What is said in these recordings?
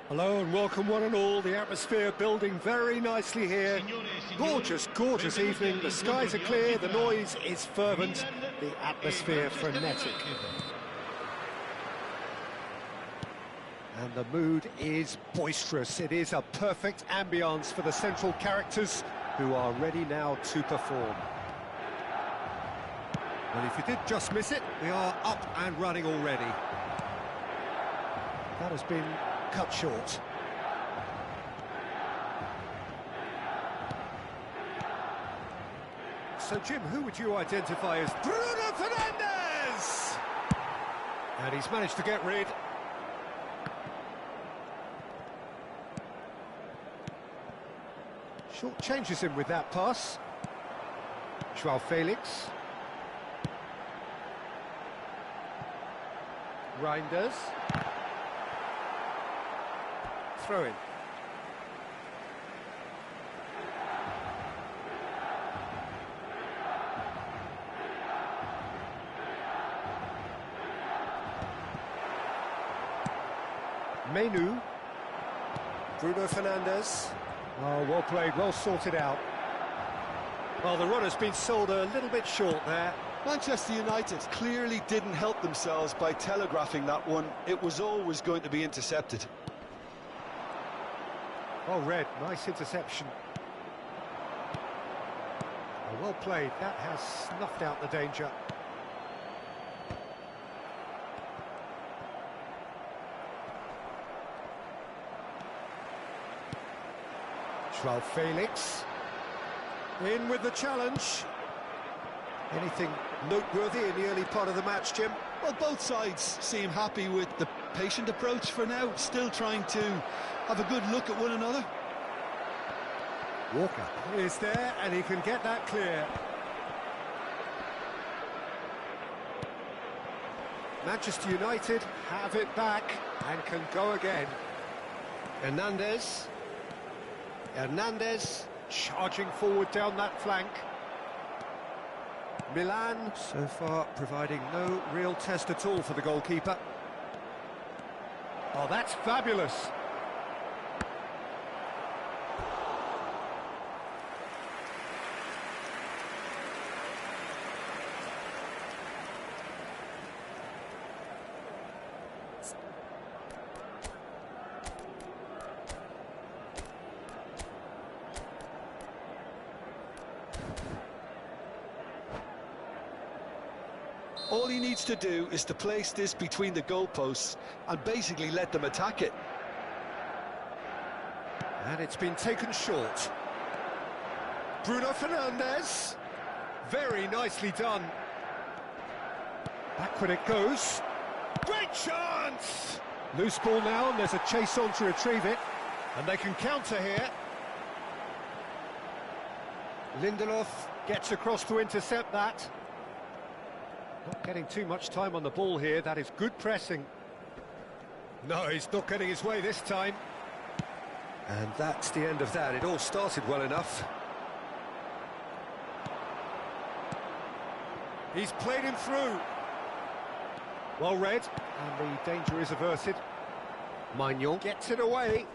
Hello and welcome one and all. The atmosphere building very nicely here. Gorgeous, gorgeous evening. The skies are clear, the noise is fervent, the atmosphere frenetic. And the mood is boisterous. It is a perfect ambience for the central characters who are ready now to perform. Well, if you did just miss it, we are up and running already. That has been cut short. So, Jim, who would you identify as Bruno Fernandes? And he's managed to get rid. Short changes him with that pass. Joao Felix. Reinders. Throw in. Menu. Bruno Fernandes. Oh, well played, well sorted out. Well, the runner's been sold a little bit short there. Manchester United clearly didn't help themselves by telegraphing that one. It was always going to be intercepted. Oh, Red, nice interception. Oh, well played, that has snuffed out the danger. Joao Felix. In with the challenge. Anything noteworthy in the early part of the match, Jim? Well, both sides seem happy with the patient approach for now, still trying to have a good look at one another. Walker is there, and he can get that clear. Manchester United have it back and can go again. Hernandez. Hernandez charging forward down that flank. Milan, so far, providing no real test at all for the goalkeeper. Oh, that's fabulous. All he needs to do is to place this between the goalposts and basically let them attack it. And it's been taken short. Bruno Fernandes. Very nicely done. Backward it goes. Great chance! Loose ball now, and there's a chase on to retrieve it. And they can counter here. Lindelof gets across to intercept that. Not getting too much time on the ball here. That is good pressing. No, he's not getting his way this time. And that's the end of that. It all started well enough. He's played him through. Well read. And the danger is averted. Maignan gets it away.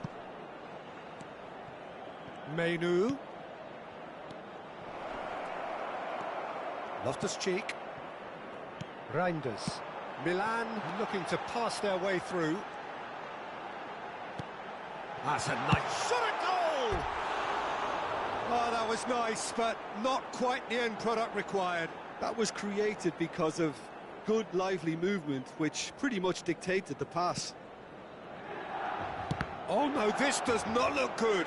Menu. Loftus-Cheek. Reinders. Milan looking to pass their way through. That's a nice shot at goal! Oh, that was nice, but not quite the end product required. That was created because of good, lively movement, which pretty much dictated the pass. Oh no, this does not look good.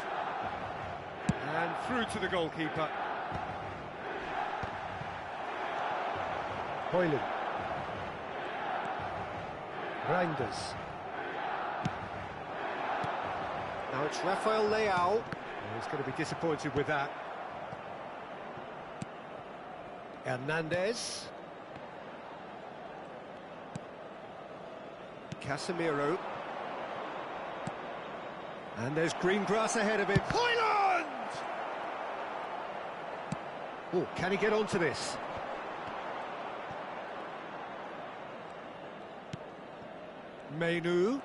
And through to the goalkeeper. Hoyland. Reinders. Now it's Rafael Leao. He's going to be disappointed with that. Hernandez. Casemiro. And there's green grass ahead of him. Hoyland! Oh, can he get onto this? Menu.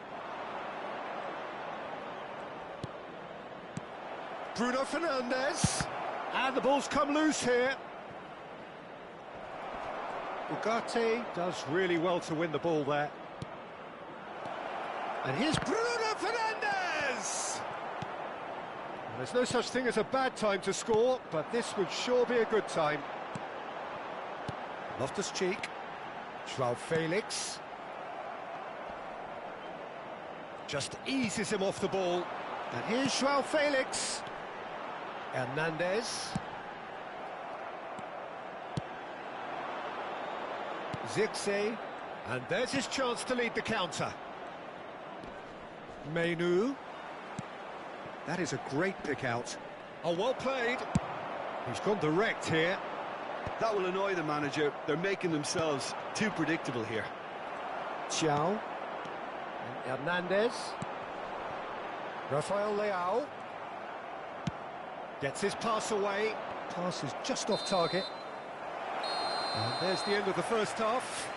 Bruno Fernandes. And the ball's come loose here. Ugarte does really well to win the ball there. And here's Bruno Fernandes! Well, there's no such thing as a bad time to score, but this would sure be a good time. Loftus-Cheek. João Felix. Just eases him off the ball. And here's João Felix. Hernandez. Zirkzee. And there's his chance to lead the counter. Menu. That is a great pick out. Oh, well played. He's gone direct here. That will annoy the manager. They're making themselves too predictable here. Thiaw. And Hernandez. Rafael Leao. Gets his pass away. Pass is just off target. And there's the end of the first half.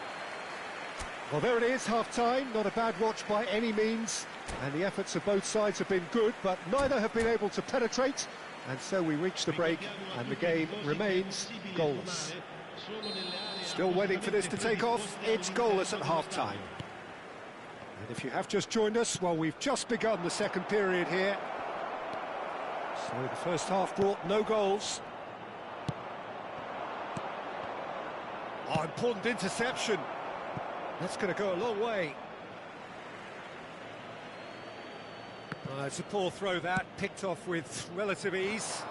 Well, there it is, half-time. Not a bad watch by any means. And the efforts of both sides have been good, but neither have been able to penetrate. And so we reach the break, and the game remains goalless. Still waiting for this to take off. It's goalless at half-time. And if you have just joined us, well, we've just begun the second period here. So the first half brought no goals. Oh, important interception. That's going to go a long way. It's a poor throw that, picked off with relative ease.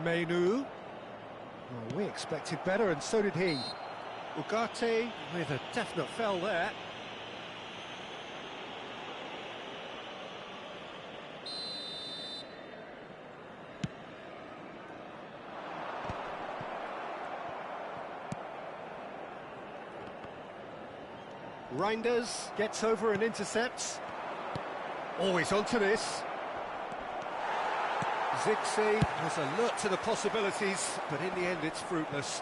Menu. Oh, we expected better, and so did he. Ugarte with a definite foul there. Reinders gets over and intercepts. Always onto this. Zirkzee was alert to the possibilities, but in the end it's fruitless.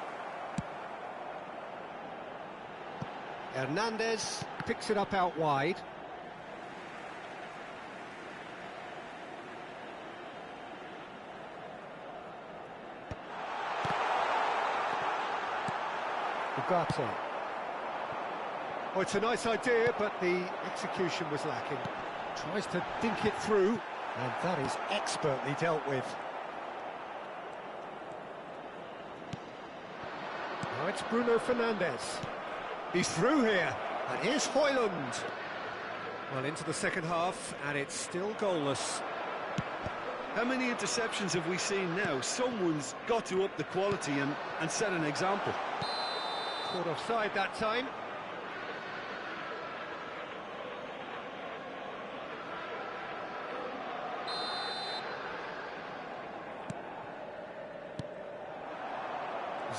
Hernandez picks it up out wide. Ugarte. Oh, it's a nice idea, but the execution was lacking. Tries to dink it through, and that is expertly dealt with. Now it's Bruno Fernandes. He's through here, and here's Højlund. Well, into the second half, and it's still goalless. How many interceptions have we seen now? Someone's got to up the quality and set an example. Caught offside that time.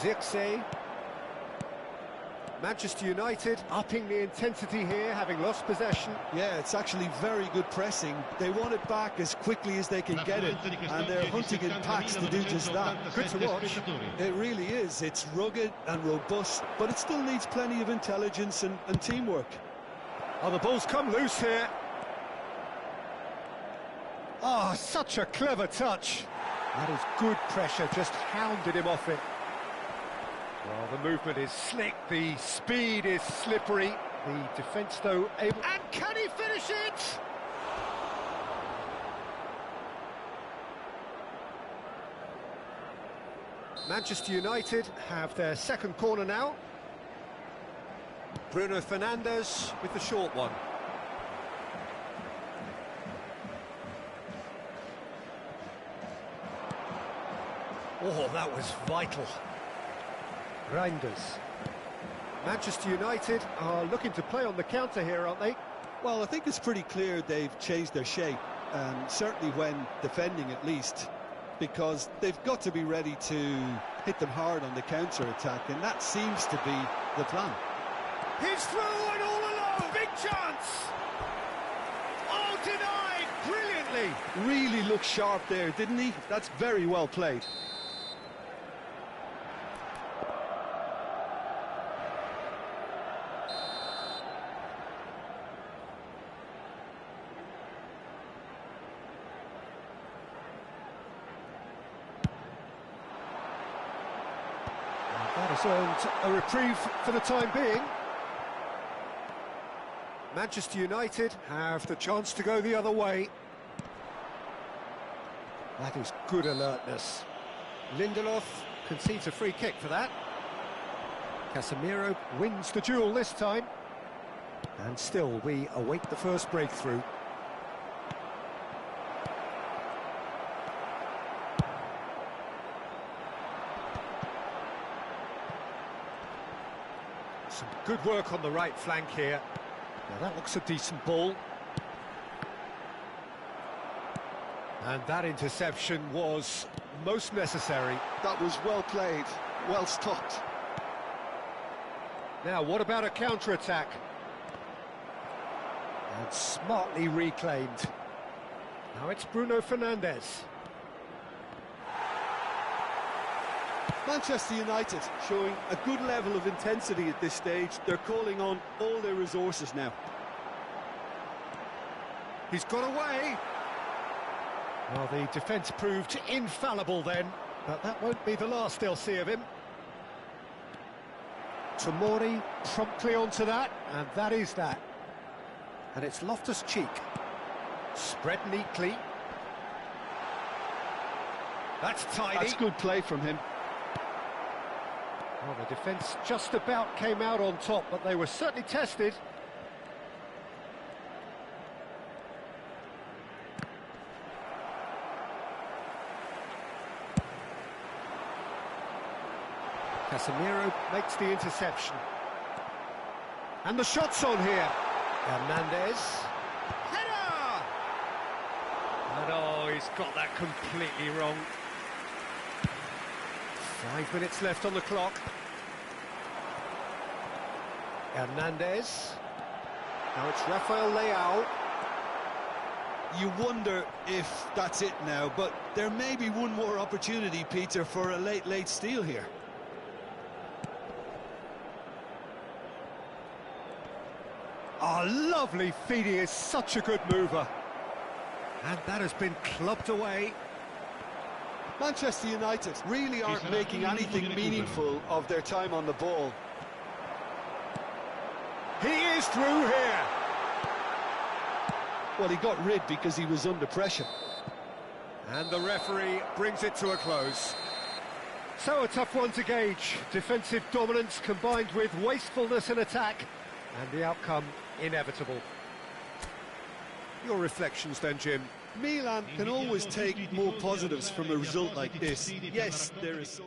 Zirkzee. Manchester United upping the intensity here, having lost possession. Yeah, it's actually very good pressing. They want it back as quickly as they can get it, and they're hunting in packs to do just that. Good to watch. It really is. It's rugged and robust, but it still needs plenty of intelligence and teamwork. Oh, the ball's come loose here. Oh, such a clever touch. That is good pressure, just hounded him off it. Well, the movement is slick, the speed is slippery, the defence, though, able... And can he finish it? Manchester United have their second corner now. Bruno Fernandes with the short one. Oh, that was vital. Reinders. Manchester United are looking to play on the counter here, aren't they? Well, I think it's pretty clear they've changed their shape, certainly when defending at least, because they've got to be ready to hit them hard on the counter-attack, and that seems to be the plan. He's through and all alone! Big chance! Oh, denied! Brilliantly! Really looked sharp there, didn't he? That's very well played. and a reprieve for the time being. Manchester United have the chance to go the other way. That is good alertness. Lindelof concedes a free kick for that. Casemiro wins the duel this time. And still, we await the first breakthrough. Some good work on the right flank here. Now that looks a decent ball. And that interception was most necessary. That was well played, well stopped. Now, what about a counter-attack? And smartly reclaimed. Now it's Bruno Fernandes. Manchester United showing a good level of intensity at this stage. They're calling on all their resources now. He's got away. Well, the defence proved infallible then, but that won't be the last they'll see of him. Tomori promptly onto that, and that is that. And it's Loftus-Cheek. Spread neatly. That's tidy. That's good play from him. Well, the defence just about came out on top, but they were certainly tested. Casemiro makes the interception. And the shot's on here. Hernandez. Header! And oh, he's got that completely wrong. 5 minutes left on the clock. Hernandez. Now it's Rafael Leao. You wonder if that's it now, but there may be one more opportunity, Peter, for a late steal here. Oh, lovely feed. He is such a good mover. And that has been clubbed away. Manchester United really aren't making anything meaningful of their time on the ball. He is through here. Well, he got rid because he was under pressure. And the referee brings it to a close. So a tough one to gauge. Defensive dominance combined with wastefulness in attack. And the outcome inevitable. Your reflections then, Jim? Milan can always take more positives from a result like this. Yes, there is some...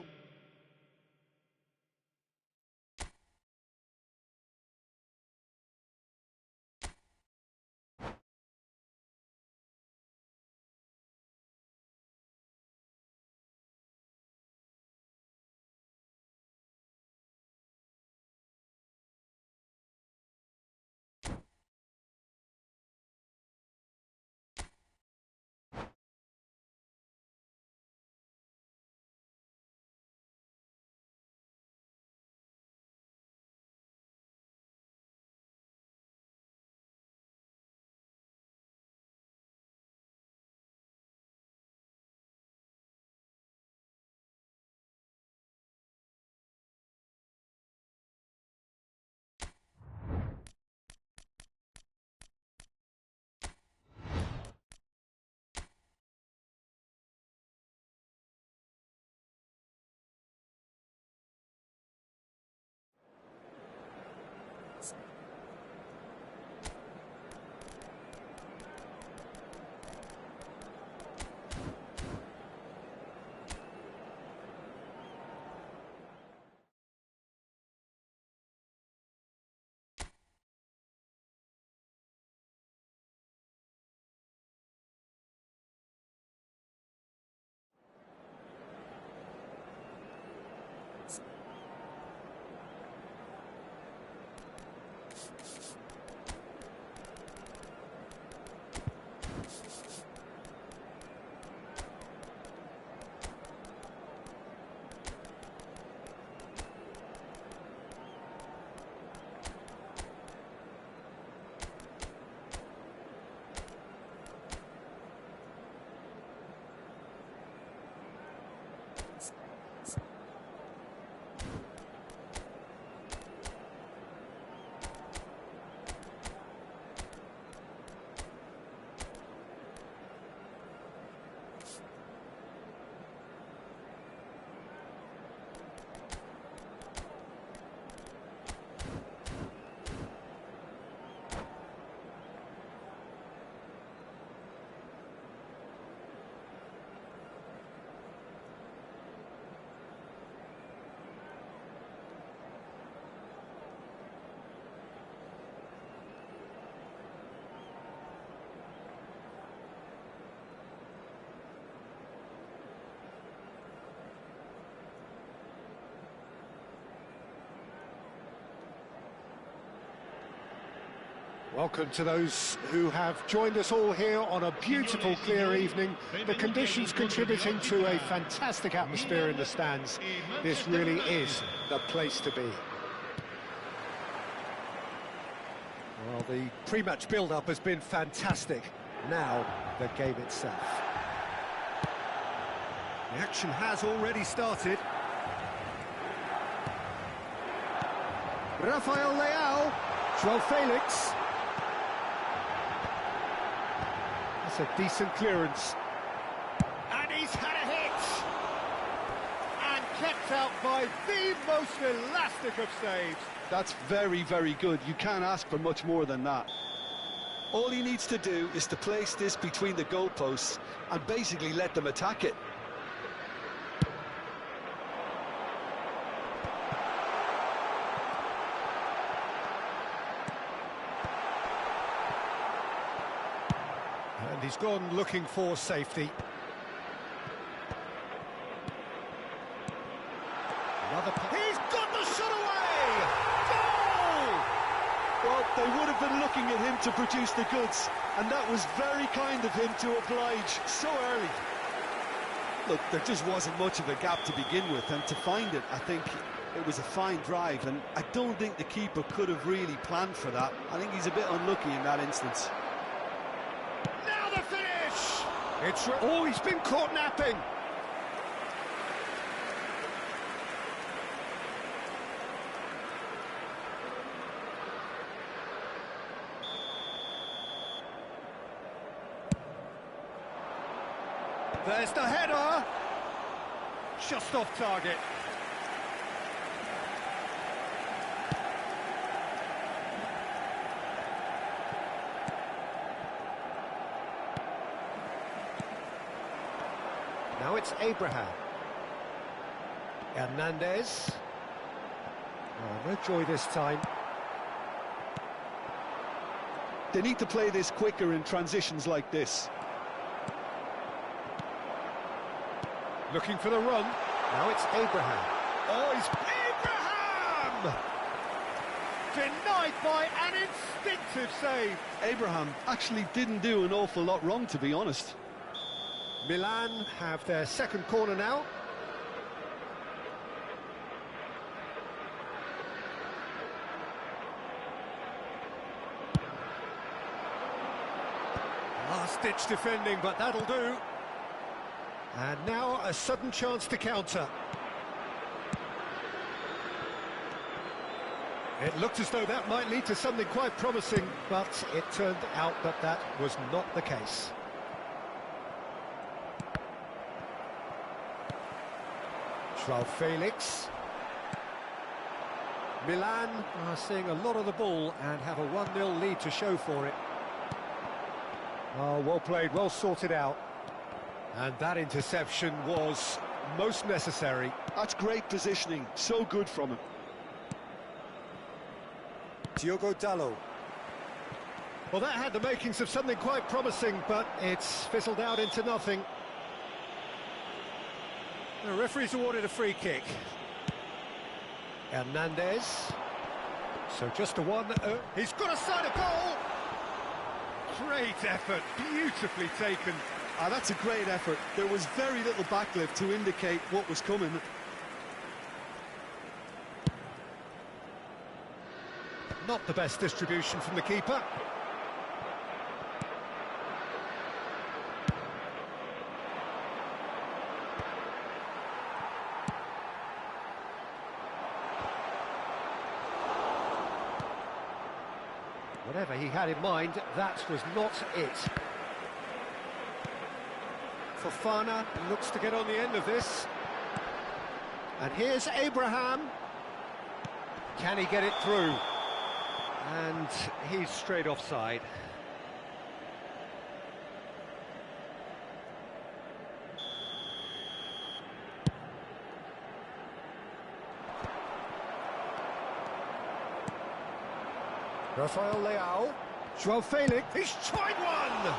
Welcome to those who have joined us all here on a beautiful, clear evening. The conditions contributing to a fantastic atmosphere in the stands. This really is the place to be. Well, the pre-match build-up has been fantastic. Now, the game itself. The action has already started. Rafael Leao, João Felix. That's a decent clearance. And he's had a hit! And kept out by the most elastic of saves. That's very, very good. You can't ask for much more than that. All he needs to do is to place this between the goalposts and basically let them attack it. And he's gone looking for safety. He's got the shot away! Goal! Well, they would have been looking at him to produce the goods, and that was very kind of him to oblige so early. Look, there just wasn't much of a gap to begin with, and to find it, I think it was a fine drive, and I don't think the keeper could have really planned for that. I think he's a bit unlucky in that instance. Now the finish! Oh, he's been caught napping. There's the header! Just off target. Now it's Abraham. Hernandez. Oh, no joy this time. They need to play this quicker in transitions like this. Looking for the run. Now it's Abraham. Oh, it's Abraham! Denied by an instinctive save. Abraham actually didn't do an awful lot wrong, to be honest. Milan have their second corner now. Last-ditch defending, but that'll do. And now a sudden chance to counter. It looked as though that might lead to something quite promising, but it turned out that that was not the case. João Felix. Milan are seeing a lot of the ball and have a 1-0 lead to show for it. Oh, well played, well sorted out. And that interception was most necessary. That's great positioning, so good from him. Diogo Dalot. Well, that had the makings of something quite promising, but it's fizzled out into nothing. The referee's awarded a free kick. Hernandez. So just a one. He's got a side of goal. Great effort, beautifully taken. That's a great effort. There was very little backlift to indicate what was coming. Not the best distribution from the keeper. Whatever he had in mind, that was not it. Fofana looks to get on the end of this. And here's Abraham. Can he get it through? And he's straight offside. Rafael Leao. João Felix. He's tried one!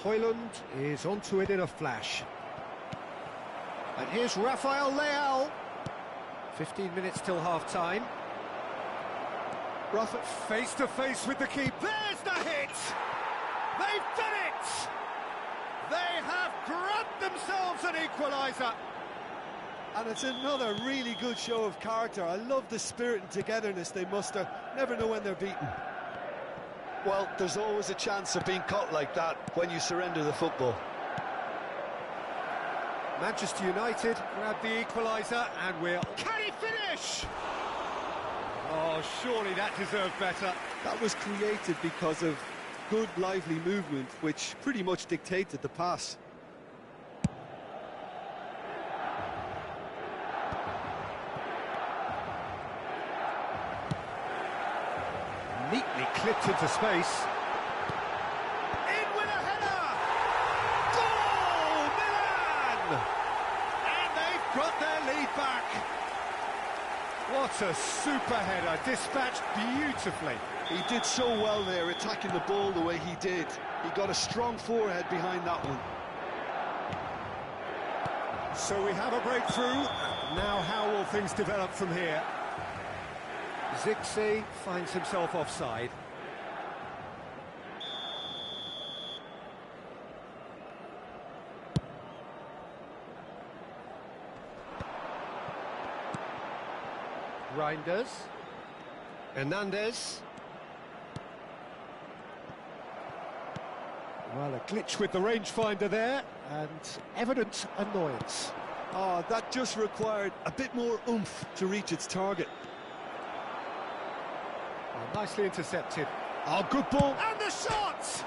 Højlund is onto it in a flash. And here's Rafael Leao. 15 minutes till half-time. Rafa, face to face with the keeper. There's the hit! They've done it! They have grabbed themselves an equaliser. and it's another really good show of character. I love the spirit and togetherness they muster. Never know when they're beaten. Well, there's always a chance of being caught like that when you surrender the football. Manchester United grab the equaliser and will... Can he finish? Oh, surely that deserved better. That was created because of good, lively movement, which pretty much dictated the pass. Neatly clipped into space. In with a header! Goal, Milan! And they've got their lead back. What a super header, dispatched beautifully. He did so well there, attacking the ball the way he did. He got a strong forehead behind that one. So we have a breakthrough. Now how will things develop from here? Zixi finds himself offside. Reinders. Hernandez. Well, a glitch with the rangefinder there, and evident annoyance. Oh, that just required a bit more oomph to reach its target. Oh, nicely intercepted. Oh, good ball. And the shot!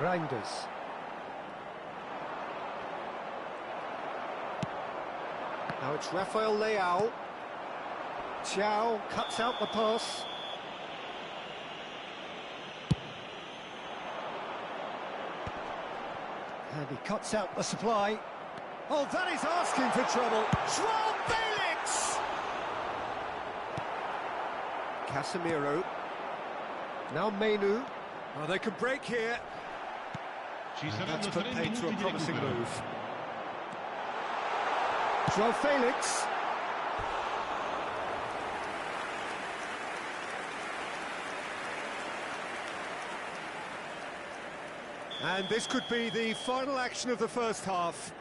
Reinders. Now it's Rafael Leao. Thiaw cuts out the pass. And he cuts out the supply. Oh, that is asking for trouble. Joao Felix! Casemiro. Now Menu. Oh, they can break here. And that's put paid to a promising move. Joao Felix. And this could be the final action of the first half.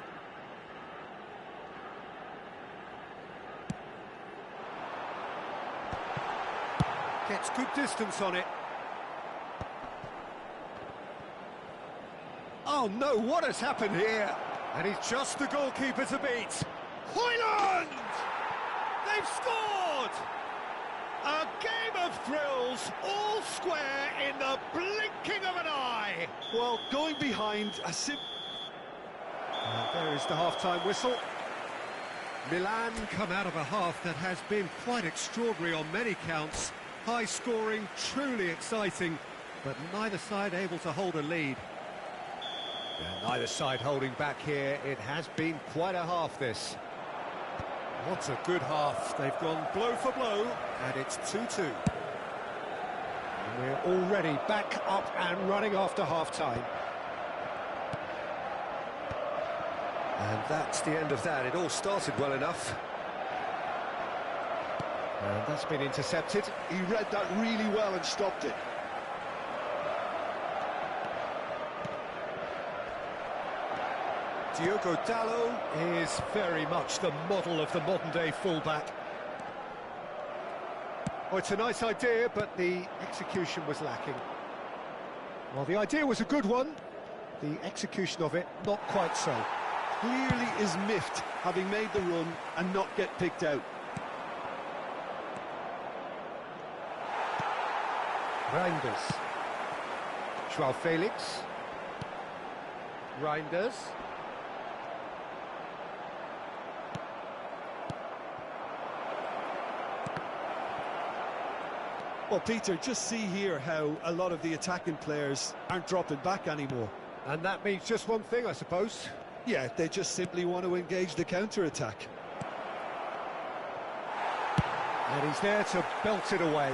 Gets good distance on it. Oh no, what has happened here? And he's just the goalkeeper to beat. Højlund! They've scored! A game of thrills, all square in the blinking of an eye. Well, going behind a there is the half-time whistle. Milan come out of a half that has been quite extraordinary on many counts. High scoring, truly exciting, but neither side able to hold a lead. And neither side holding back here. It has been quite a half, this. What a good half. They've gone blow for blow, and it's 2-2. And we're already back up and running after half-time. And that's the end of that. It all started well enough. And that's been intercepted. He read that really well and stopped it. Diogo Dalot is very much the model of the modern-day fullback. Oh, it's a nice idea, but the execution was lacking. Well, the idea was a good one. The execution of it, not quite so. Clearly is miffed, having made the run and not get picked out. Reinders. Joao Felix. Reinders. Well, Peter, just see here how a lot of the attacking players aren't dropping back anymore. And that means just one thing, I suppose. Yeah, they just simply want to engage the counter-attack. And he's there to belt it away.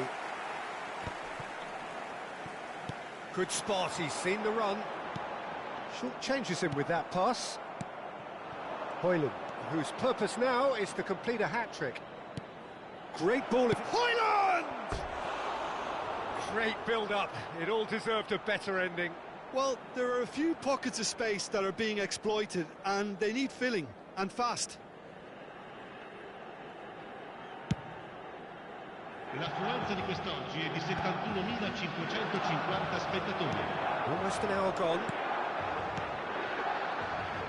Good spot, he's seen the run. Short changes him with that pass. Højlund, whose purpose now is to complete a hat-trick. Great ball. Hoyland! Great build-up. It all deserved a better ending. Well, there are a few pockets of space that are being exploited, and they need filling, and fast. L'affluenza di quest'oggi è di 71.550 spettatori. Almost an hour gone.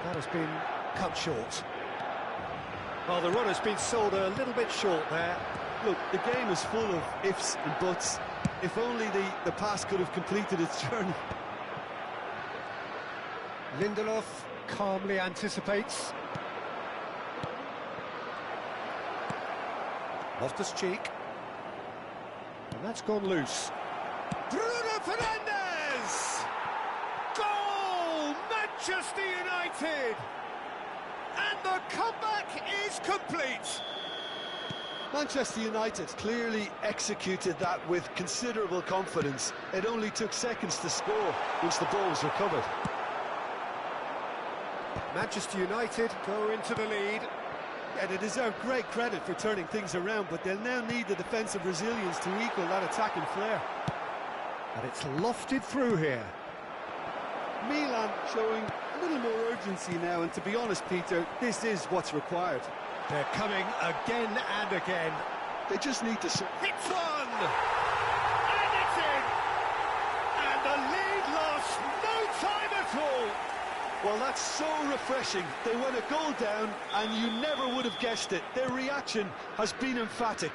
That has been cut short. Well, the run has been sold a little bit short there. Look, the game is full of ifs and buts. If only the pass could have completed its journey. Lindelof calmly anticipates. Loftus-Cheek. And that's gone loose. Bruno Fernandes! Goal! Manchester United! And the comeback is complete! Manchester United clearly executed that with considerable confidence. It only took seconds to score once the ball was recovered. Manchester United go into the lead. Yeah, they deserve great credit for turning things around, but they'll now need the defensive resilience to equal that attacking flair. And it's lofted through here. Milan showing a little more urgency now, and to be honest, Peter, this is what's required. They're coming again and again. They just need to... Hits one! And it's in! And the lead lost no time at all! Well, that's so refreshing. They went a goal down, and you never would have guessed it. Their reaction has been emphatic.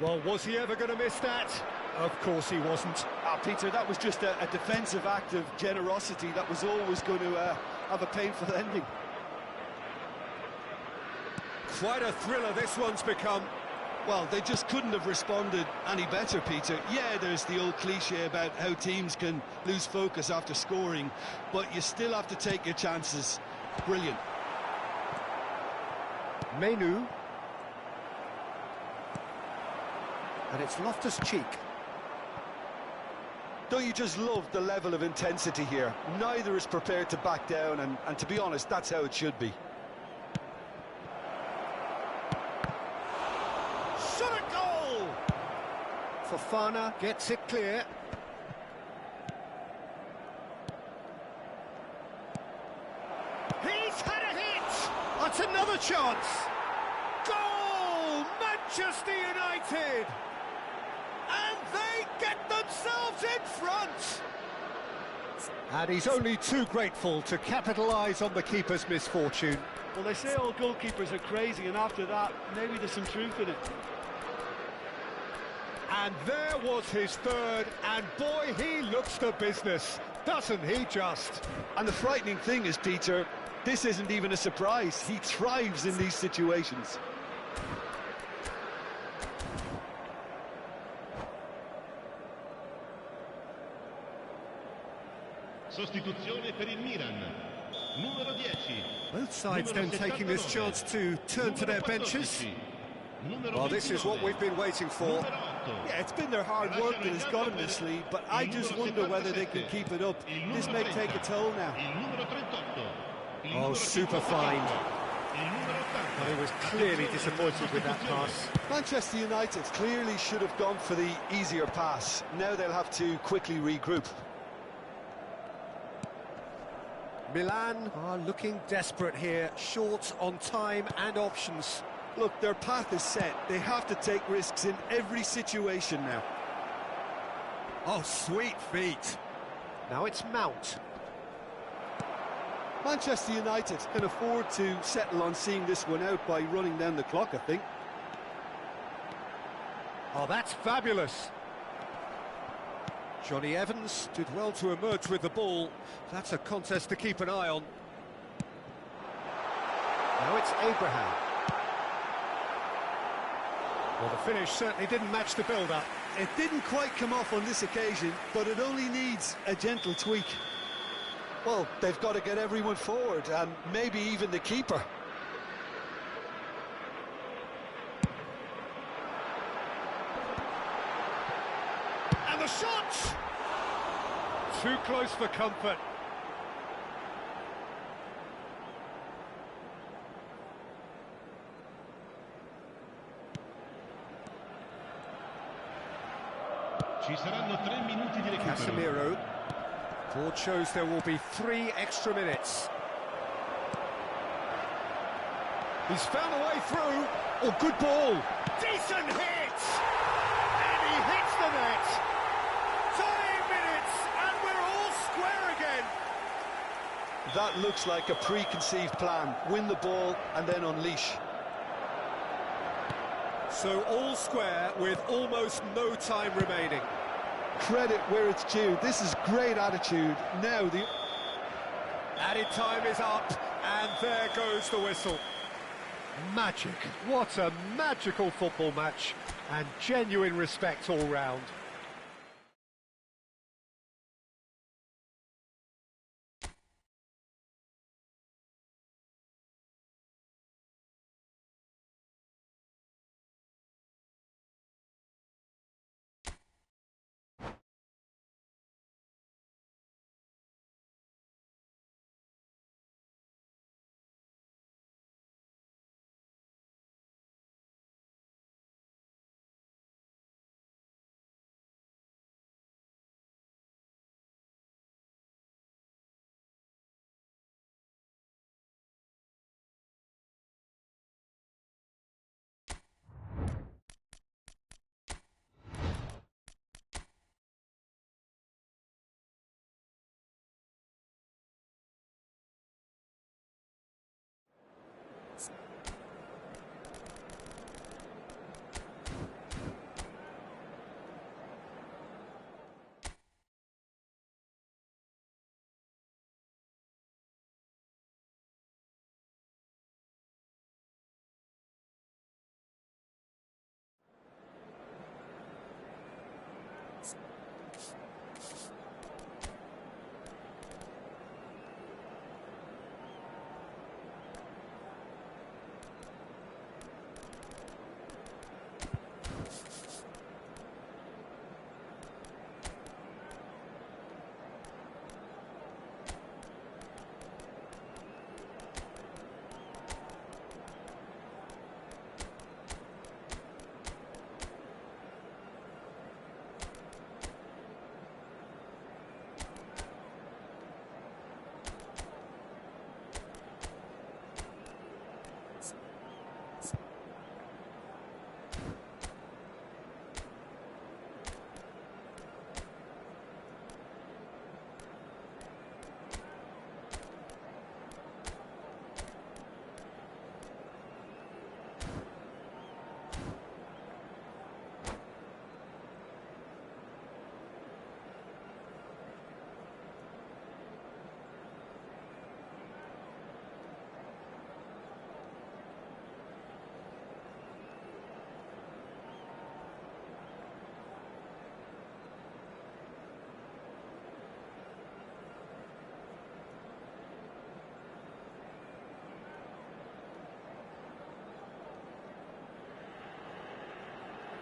Well, was he ever going to miss that? Of course he wasn't. Peter, that was just a defensive act of generosity that was always going to have a painful ending. Quite a thriller this one's become. Well, they just couldn't have responded any better, Peter. Yeah, there's the old cliche about how teams can lose focus after scoring, but you still have to take your chances. Brilliant. Menu. And it's Loftus-Cheek. Don't you just love the level of intensity here? Neither is prepared to back down, and to be honest, that's how it should be. Shot a goal! Fofana gets it clear. He's had a hit! That's another chance! Goal! Manchester United! And they get themselves in front! And he's only too grateful to capitalise on the keeper's misfortune. Well, they say all goalkeepers are crazy, and after that, maybe there's some truth in it. And there was his third, and boy, he looks the business, doesn't he just? And the frightening thing is, Peter, this isn't even a surprise. He thrives in these situations. Sostituzione per il Milan. Numero 10. Both sides then taking this chance to turn to their benches. Well, this is what we've been waiting for. Yeah, it's been their hard work that has got them this lead, but I just wonder whether they can keep it up. This may take a toll now. Oh, super fine. But he was clearly disappointed with that pass. Manchester United clearly should have gone for the easier pass. Now they'll have to quickly regroup. Milan are looking desperate here, short on time and options. Look, their path is set. They have to take risks in every situation now. Oh, sweet feet. Now it's Mount. Manchester United can afford to settle on seeing this one out by running down the clock, I think. Oh, that's fabulous. Johnny Evans did well to emerge with the ball. That's a contest to keep an eye on. Now it's Abraham. Well, the finish certainly didn't match the build-up. It didn't quite come off on this occasion, but it only needs a gentle tweak. Well, they've got to get everyone forward, and maybe even the keeper. And the shot! Too close for comfort. Ci saranno 3 minuti di recupero. Casemiro. Board shows there will be 3 extra minutes. He's found a way through. Oh, good ball. Decent hit! And he hits the net. 30 minutes, and we're all square again. That looks like a preconceived plan. Win the ball and then unleash. So all square with almost no time remaining. Credit where it's due. This is great attitude. Now the Added time is up, and there goes the whistle. Magic. What a magical football match, and genuine respect all round.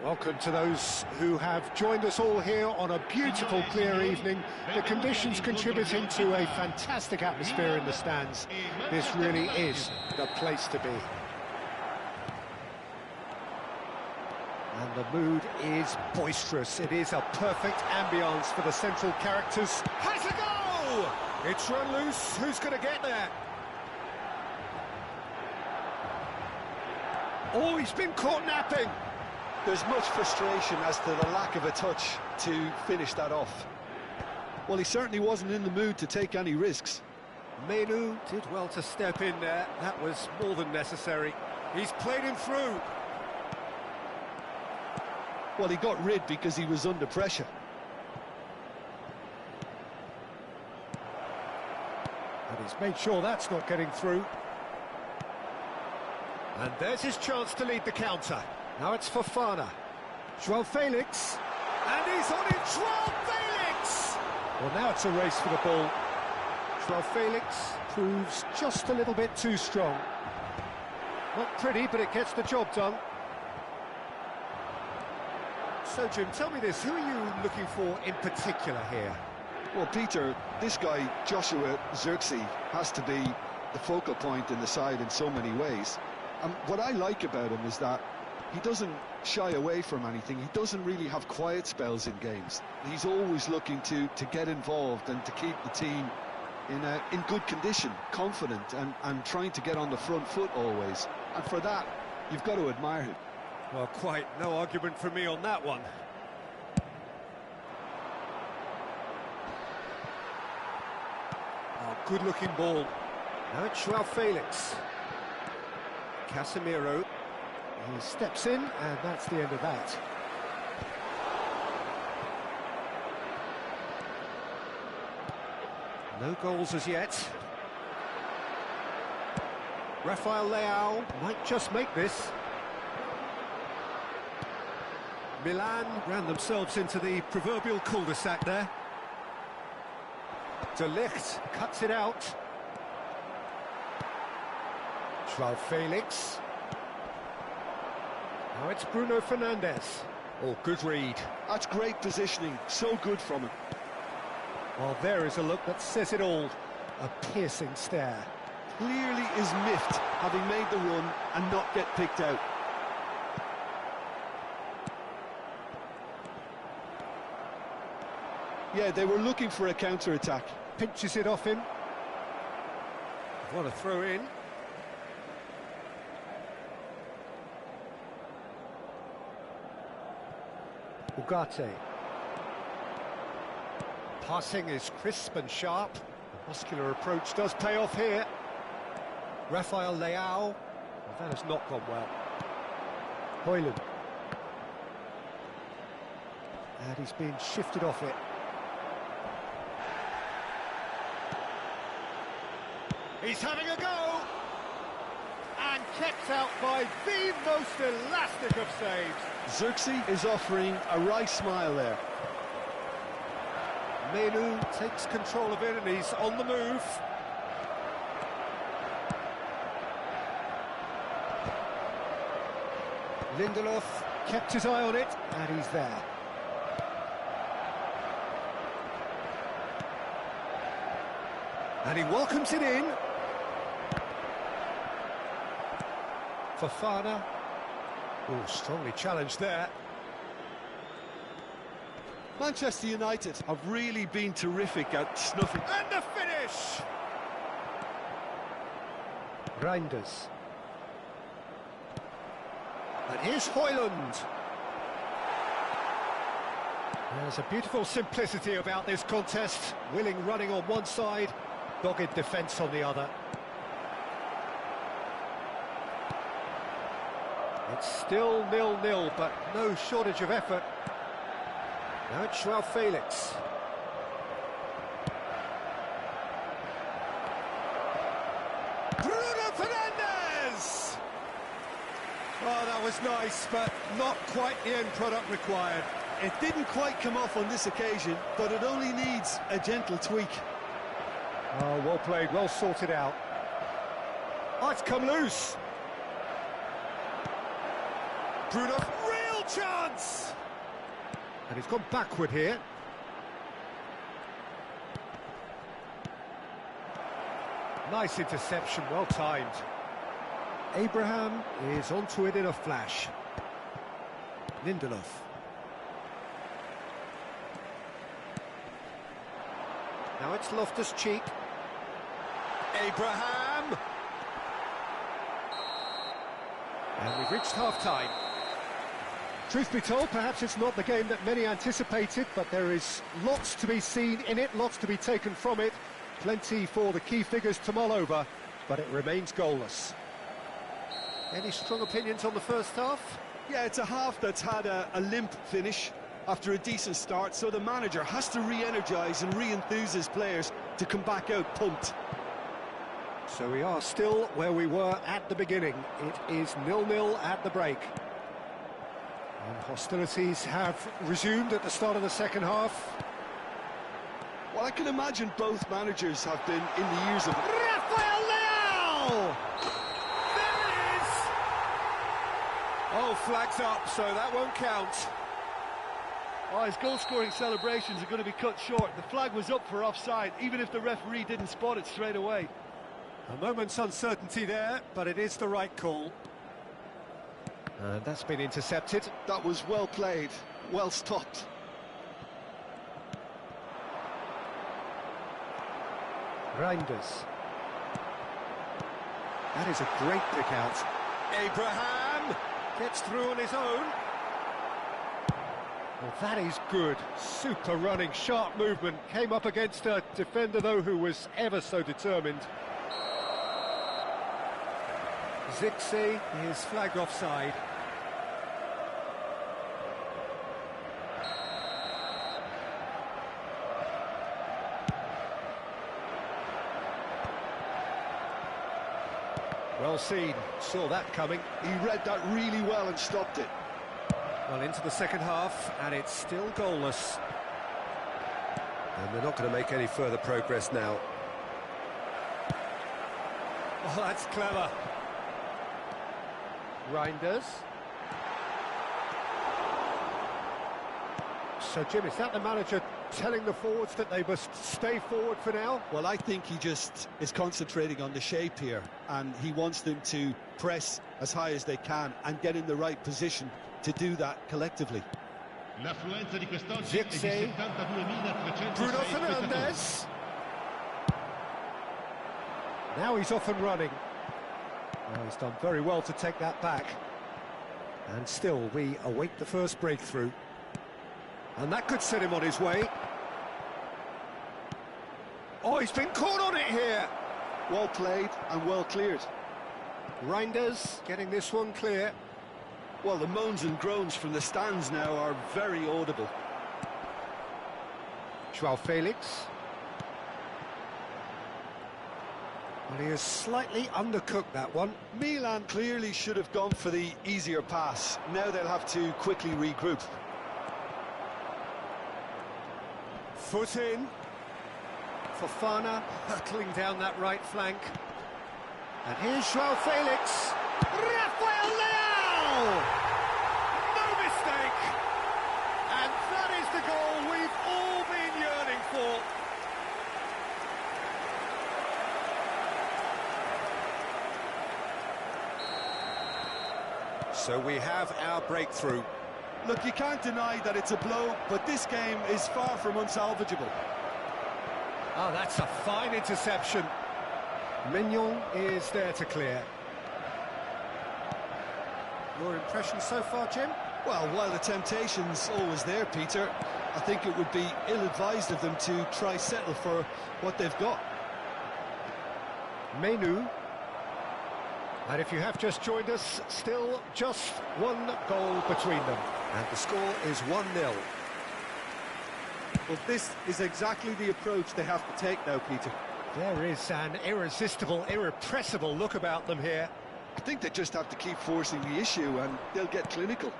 Welcome to those who have joined us all here on a beautiful, clear evening. The conditions contributing to a fantastic atmosphere in the stands. This really is the place to be. And the mood is boisterous. It is a perfect ambience for the central characters. Has a go! It's run loose. Who's going to get there? Oh, he's been caught napping. There's much frustration as to the lack of a touch to finish that off. Well, he certainly wasn't in the mood to take any risks. Menu did well to step in there. That was more than necessary. He's played him through. Well, he got rid because he was under pressure. And he's made sure that's not getting through. And there's his chance to lead the counter. Now it's Fofana. João Felix. And he's on it, João Felix! Well, now it's a race for the ball. João Felix proves just a little bit too strong. Not pretty, but it gets the job done. So, Jim, tell me this, who are you looking for in particular here? Well, Peter, this guy, Joshua Zirkzee, has to be the focal point in the side in so many ways. And what I like about him is that he doesn't shy away from anything. He doesn't really have quiet spells in games. He's always looking to get involved and to keep the team in good condition, confident, and trying to get on the front foot always. And for that, you've got to admire him. Well, quite no argument from me on that one. Oh, good-looking ball. Now it's Joao Felix. Casemiro. He steps in, and that's the end of that. No goals as yet. Rafael Leao might just make this. Milan ran themselves into the proverbial cul-de-sac there. De Ligt cuts it out. Joao Felix. Now it's Bruno Fernandes. Oh, good read. That's great positioning, so good from him. Well, there is a look that says it all. A piercing stare. Clearly is miffed, having made the run and not get picked out. Yeah, they were looking for a counter-attack. Pinches it off him. What a throw in. Ugarte. Passing is crisp and sharp. The muscular approach does pay off here. Rafael Leao. Well, that has not gone well. Højlund. And he's been shifted off it. He's having a go! And kept out by the most elastic of saves. Xerxes is offering a wry smile there. Menu takes control of it and he's on the move. Lindelof kept his eye on it and he's there. And he welcomes it in. Fofana. Oh, strongly challenged there. Manchester United have really been terrific at snuffing. And the finish! Reinders. And here's Højlund. There's a beautiful simplicity about this contest. Willing running on one side, dogged defence on the other. It's still 0-0, but no shortage of effort. Now it's Joao Felix. Bruno Fernandes! Oh, that was nice, but not quite the end product required. It didn't quite come off on this occasion, but it only needs a gentle tweak. Oh, well played, well sorted out. Oh, it's come loose. Bruno, real chance! And he's gone backward here. Nice interception, well timed. Abraham is onto it in a flash. Lindelof. Now it's Loftus-Cheek. Abraham! And we've reached half-time. Truth be told, perhaps it's not the game that many anticipated, but there is lots to be seen in it, lots to be taken from it. Plenty for the key figures to mull over, but it remains goalless. Any strong opinions on the first half? Yeah, it's a half that's had a limp finish after a decent start, so the manager has to re-energise and re-enthuse his players to come back out pumped. So we are still where we were at the beginning. It is 0-0 at the break. And hostilities have resumed at the start of the second half. Well, I can imagine both managers have been in the ears of... Rafael Leao! There it is! Oh, flags up, so that won't count. Oh, his goal-scoring celebrations are going to be cut short. The flag was up for offside, even if the referee didn't spot it straight away. A moment's uncertainty there, but it is the right call. And that's been intercepted. That was well played, well stopped. Reinders. That is a great pick out. Abraham gets through on his own. Well, that is good. Super running, sharp movement. Came up against a defender, though, who was ever so determined. Zixi is flagged offside. Well seen, saw that coming. He read that really well and stopped it. Well, into the second half, and it's still goalless. And they're not going to make any further progress now. Oh, that's clever. Reinders. So, Jim, is that the manager telling the forwards that they must stay forward for now? Well, I think he just is concentrating on the shape here, and he wants them to press as high as they can and get in the right position to do that collectively. L'affluenza di quest'oggi è di Zixi. 72.306 Bruno spettatori. Fernandes. Now he's off and running. Well, he's done very well to take that back. And still, we await the first breakthrough. And that could set him on his way. Oh, he's been caught on it here. Well played and well cleared. Reinders getting this one clear. Well, the moans and groans from the stands now are very audible. Joao Felix. Well, he has slightly undercooked that one. Milan clearly should have gone for the easier pass. Now they'll have to quickly regroup. Foot in. Fofana hurtling down that right flank. And here's Joao Felix. Rafael Leao! No mistake! And that is the goal we've all been yearning for. So we have our breakthrough. Look, you can't deny that it's a blow, but this game is far from unsalvageable. Oh, that's a fine interception. Mignon is there to clear. Your impression so far, Jim? Well, while the temptation's always there, Peter, I think it would be ill-advised of them to try settle for what they've got. Menu. And if you have just joined us, still just one goal between them. And the score is 1-0. Well, this is exactly the approach they have to take now, Peter. There is an irresistible, irrepressible look about them here. I think they just have to keep forcing the issue and they'll get clinical.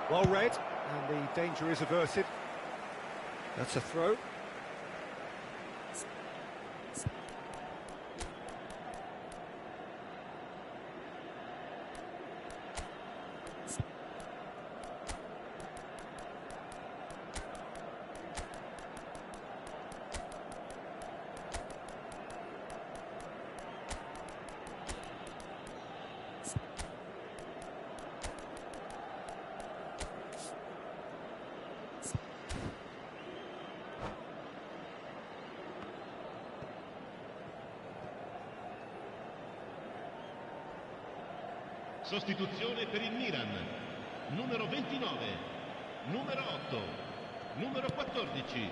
Well read, and the danger is averted. That's a throw. Sostituzione per il Milan. Numero 29, numero 8, numero 14,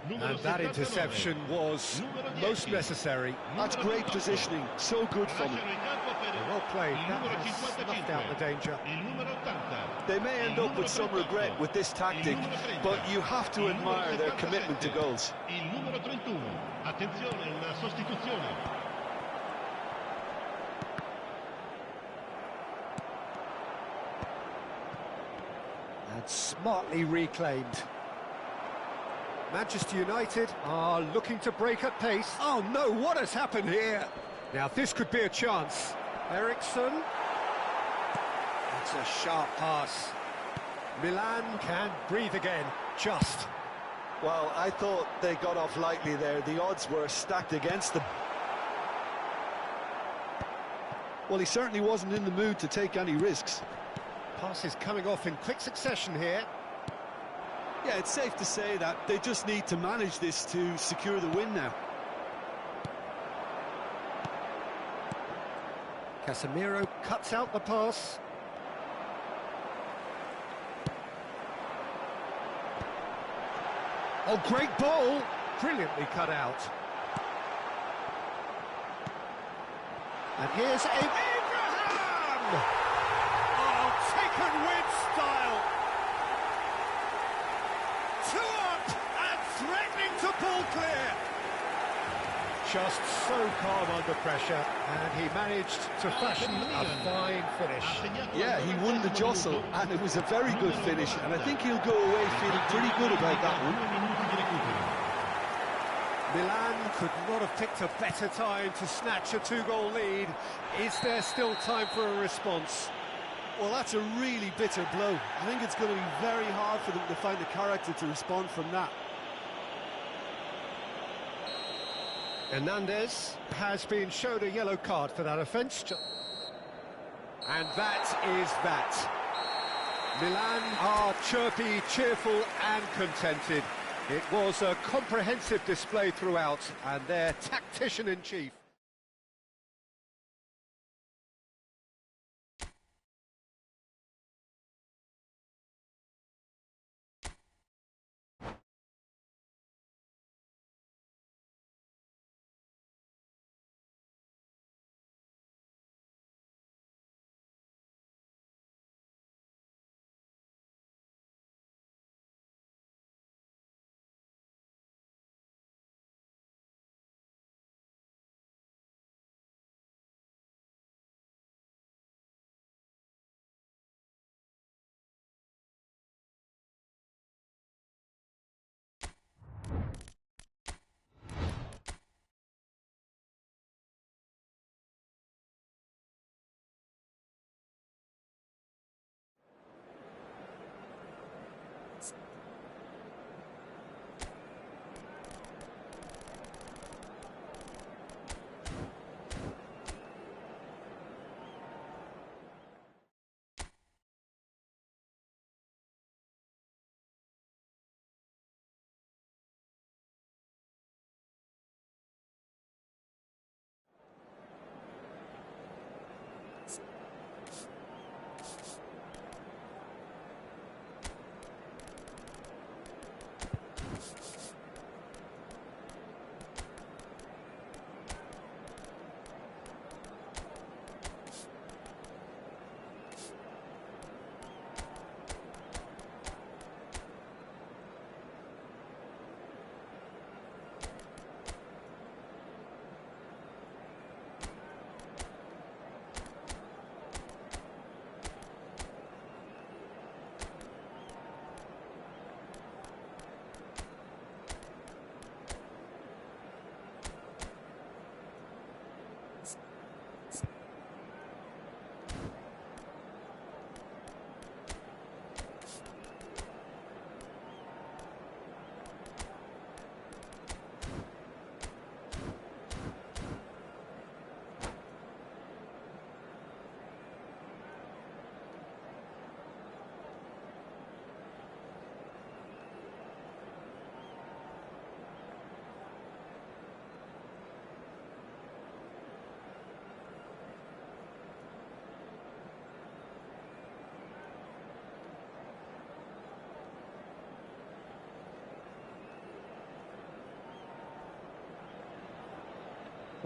numero And that 79, interception was numero 10, most necessary. That's great positioning, so good from them. lasciano il campo per Well played, il that numero has 55, snuffed out the danger. il numero 80. They may end up with some regret with this tactic, but you have to admire their commitment to goals. Il numero 31. Attenzione, una sostituzione. And smartly reclaimed. Manchester United are looking to break at pace. Oh no, what has happened here? Now this could be a chance. Eriksson. That's a sharp pass. Milan can breathe again, just. Well, I thought they got off lightly there. The odds were stacked against them. Well, he certainly wasn't in the mood to take any risks. Passes coming off in quick succession here. Yeah, it's safe to say that they just need to manage this to secure the win now. Casemiro cuts out the pass. Oh, great ball! Brilliantly cut out. And here's Abraham! Oh, taken with style! 2 up and threatening to pull clear! Just so calm under pressure, and he managed to fashion a fine finish. Yeah, he won the jostle, and it was a very good finish, and I think he'll go away feeling pretty good about that one. Milan could not have picked a better time to snatch a 2-goal lead. Is there still time for a response? Well, that's a really bitter blow. I think it's going to be very hard for them to find the character to respond from that. Hernandez has been shown a yellow card for that offence. And that is that. Milan are chirpy, cheerful and contented. It was a comprehensive display throughout, and their tactician-in-chief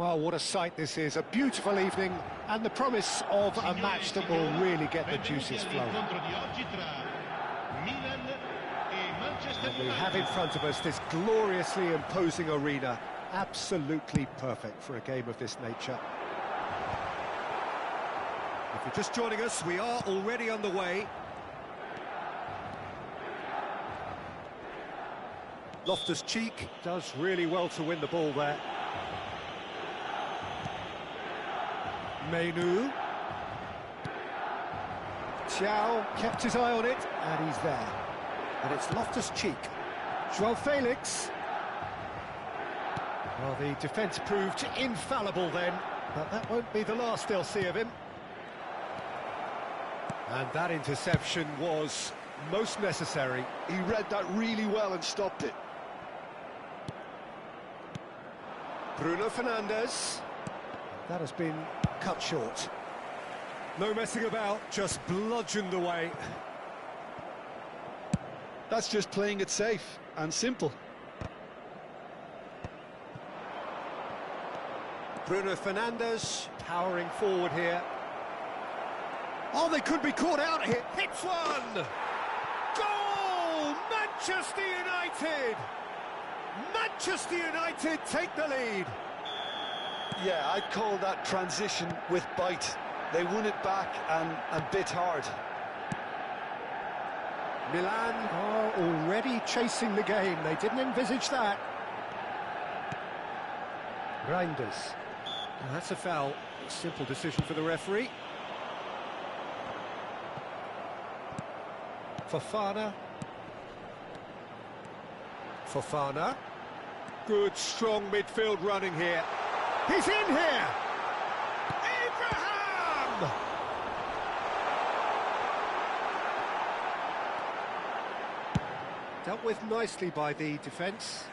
Well, what a sight this is. A beautiful evening and the promise of a match that will really get the juices flowing. And we have in front of us this gloriously imposing arena. Absolutely perfect for a game of this nature. If you're just joining us, we are already underway. Loftus-Cheek does really well to win the ball there. Menu. Thiaw kept his eye on it, and he's there. And it's Loftus-Cheek. João Felix. Well, the defence proved infallible then, but that won't be the last they'll see of him. And that interception was most necessary. He read that really well and stopped it. Bruno Fernandes. That has been cut short. No messing about, just bludgeoned away. That's just playing it safe and simple. Bruno Fernandes powering forward here. Oh, they could be caught out here. Hits one! Goal! Manchester United! Manchester United take the lead. Yeah, I'd call that transition with bite. They won it back and bit hard. Milan are already chasing the game. They didn't envisage that. Reinders. That's a foul. Simple decision for the referee. Fofana. Good, strong midfield running here. He's in here! Abraham! Dealt with nicely by the defence.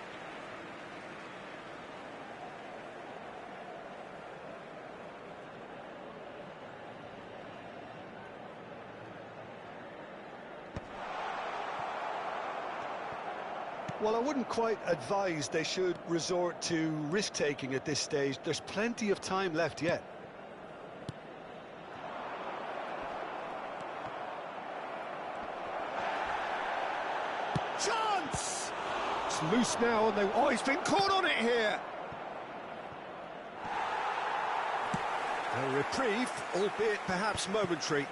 Well, I wouldn't quite advise they should resort to risk-taking at this stage. There's plenty of time left yet. Chance! It's loose now, and they... Oh, he's been caught on it here! A reprieve, albeit perhaps momentary.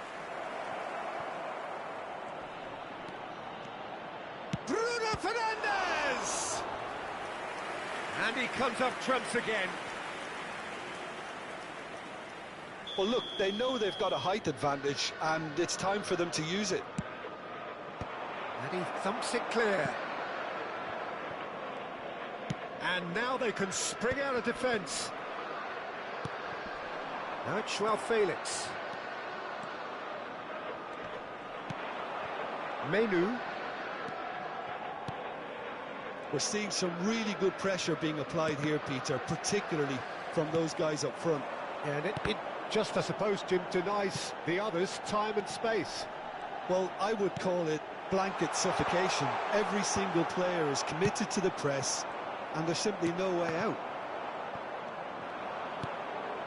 Bruno Fernandes! And he comes up trumps again. Well, look, they know they've got a height advantage, and it's time for them to use it. And he thumps it clear. And now they can spring out of defence. Now it's Joao Felix. Menu. We're seeing some really good pressure being applied here, Peter, particularly from those guys up front. Yeah, and it just, I suppose, Jim, denies the others time and space. Well, I would call it blanket suffocation. Every single player is committed to the press, and there's simply no way out.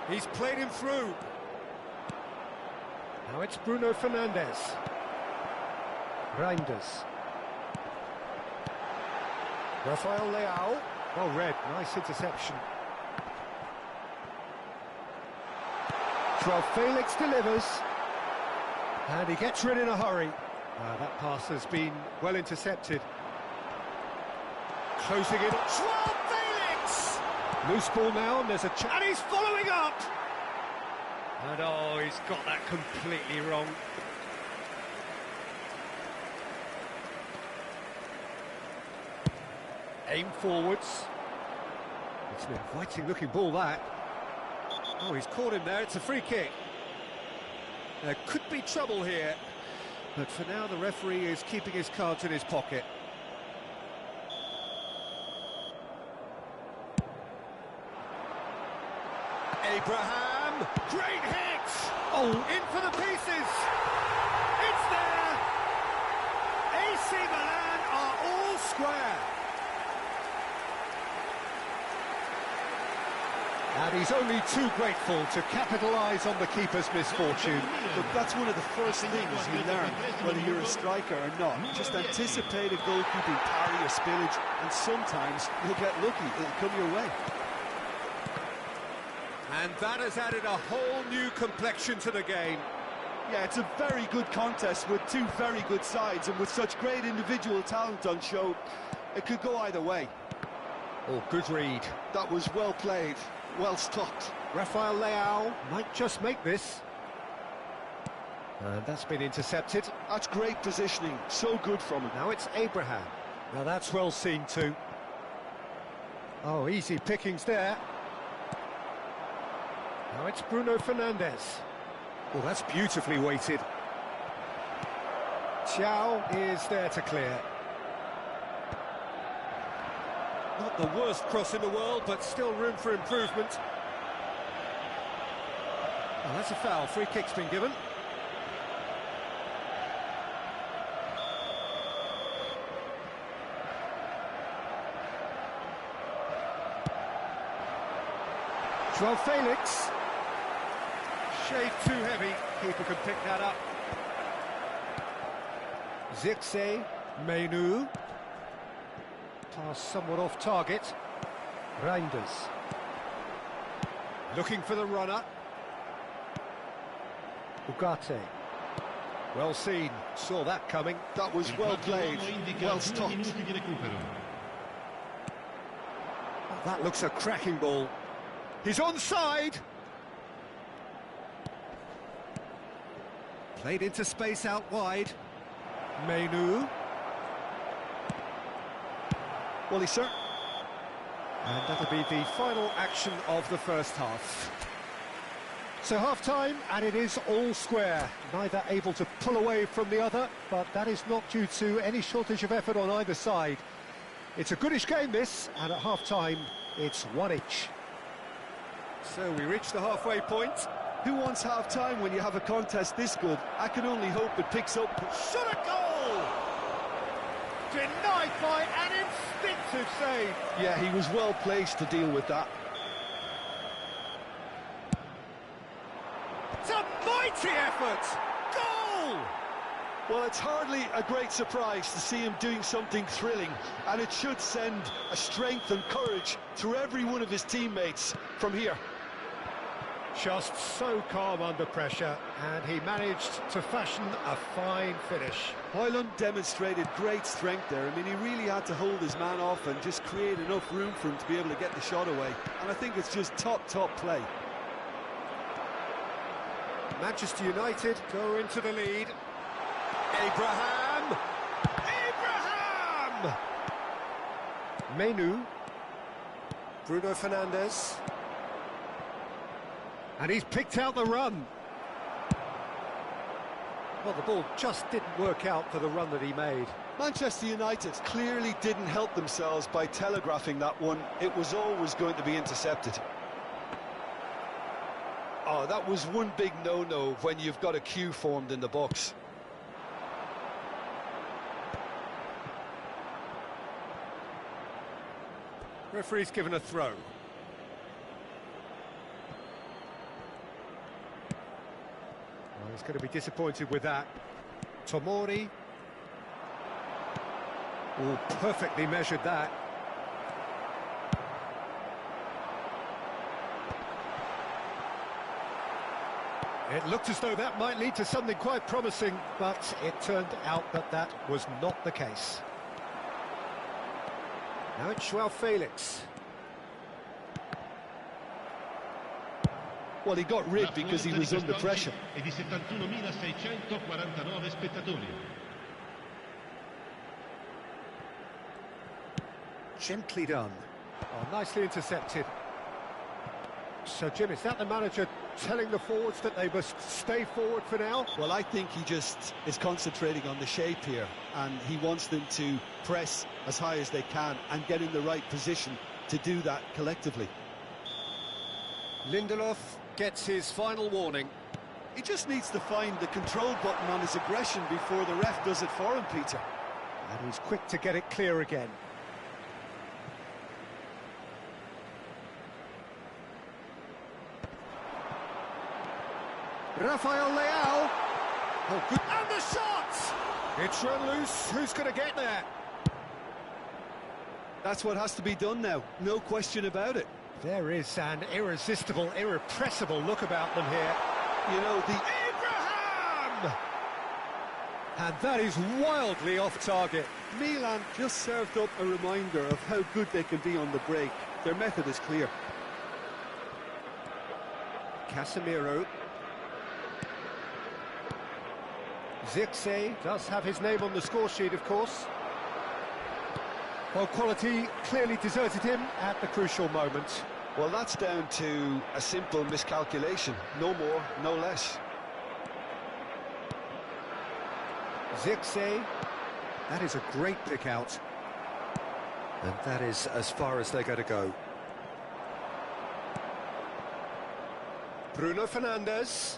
He's played him through. Now it's Bruno Fernandes. Reinders. Rafael Leao. Well read, nice interception. Joao Felix delivers. And he gets rid in a hurry. That pass has been well intercepted. Closing it. Joao Felix! Loose ball now, and there's a chance. And he's following up! And oh, he's got that completely wrong. Aim forwards. It's an inviting looking ball, that. Oh, he's caught him there, it's a free kick. There could be trouble here, but for now the referee is keeping his cards in his pocket. Abraham, great hit! Oh, in for the pieces! It's there! AC Milan are all square. And he's only too grateful to capitalise on the keeper's misfortune. Look, that's one of the first things you learn, whether you're a striker or not. Just anticipate a goalkeeping parry or spillage, and sometimes you'll get lucky, it'll come your way. And that has added a whole new complexion to the game. Yeah, it's a very good contest with two very good sides, and with such great individual talent on show, it could go either way. Oh, good read. That was well played, well stopped. Rafael Leao might just make this. And that's been intercepted. That's great positioning, so good from him. Now it's Abraham. Now that's well seen too. Oh, easy pickings there. Now it's Bruno Fernandes. Well, that's beautifully weighted. Chow is there to clear. Not the worst cross in the world, but still room for improvement. Oh, that's a foul. Free kick's been given. João Felix. Shade too heavy. Keeper can pick that up. Zirkzee, Menu. Pass somewhat off target. Reinders. Looking for the runner. Ugarte. Well seen. Saw that coming. That was well played, well stopped. That looks a cracking ball. He's onside. Played into space out wide. Menu. Well, he's certain. And that'll be the final action of the first half. So half-time, and it is all square. Neither able to pull away from the other, but that is not due to any shortage of effort on either side. It's a goodish game, this, and at half-time, it's one each. So we reach the halfway point. Who wants half-time when you have a contest this good? I can only hope it picks up. Shot a goal! Denied by an instinctive save. Yeah, he was well placed to deal with that. It's a mighty effort! Goal! Well, it's hardly a great surprise to see him doing something thrilling, and it should send a strength and courage through every one of his teammates from here. Just so calm under pressure, and he managed to fashion a fine finish. Højlund demonstrated great strength there. I mean, he really had to hold his man off and just create enough room for him to be able to get the shot away. And I think it's just top play. Manchester United go into the lead. Abraham! Abraham! Menu. Bruno Fernandes. And he's picked out the run. Well, the ball just didn't work out for the run that he made. Manchester United clearly didn't help themselves by telegraphing that one. It was always going to be intercepted. Oh, that was one big no-no when you've got a queue formed in the box. Referee's given a throw. Well, he's going to be disappointed with that. Tomori. Oh, perfectly measured that. It looked as though that might lead to something quite promising, but it turned out that that was not the case. Now it's João Felix. Well, he got rid because he was under pressure. E di 71.649 spettatori. Gently done. Oh, nicely intercepted. So, Jim, is that the manager telling the forwards that they must stay forward for now? Well, I think he just is concentrating on the shape here, and he wants them to press as high as they can and get in the right position to do that collectively. Lindelof gets his final warning. He just needs to find the control button on his aggression before the ref does it for him, Peter. And he's quick to get it clear again. Rafael Leao. Oh, good. And the shot! It's run loose. Who's going to get there? That's what has to be done now. No question about it. There is an irresistible, irrepressible look about them here. You know, the... Abraham! And that is wildly off target. Milan just served up a reminder of how good they can be on the break. Their method is clear. Casemiro. Zirkzee does have his name on the score sheet, of course. Well, quality clearly deserted him at the crucial moment. Well, that's down to a simple miscalculation. No more, no less. Zirkzee. That is a great pick out. And that is as far as they're going to go. Bruno Fernandes.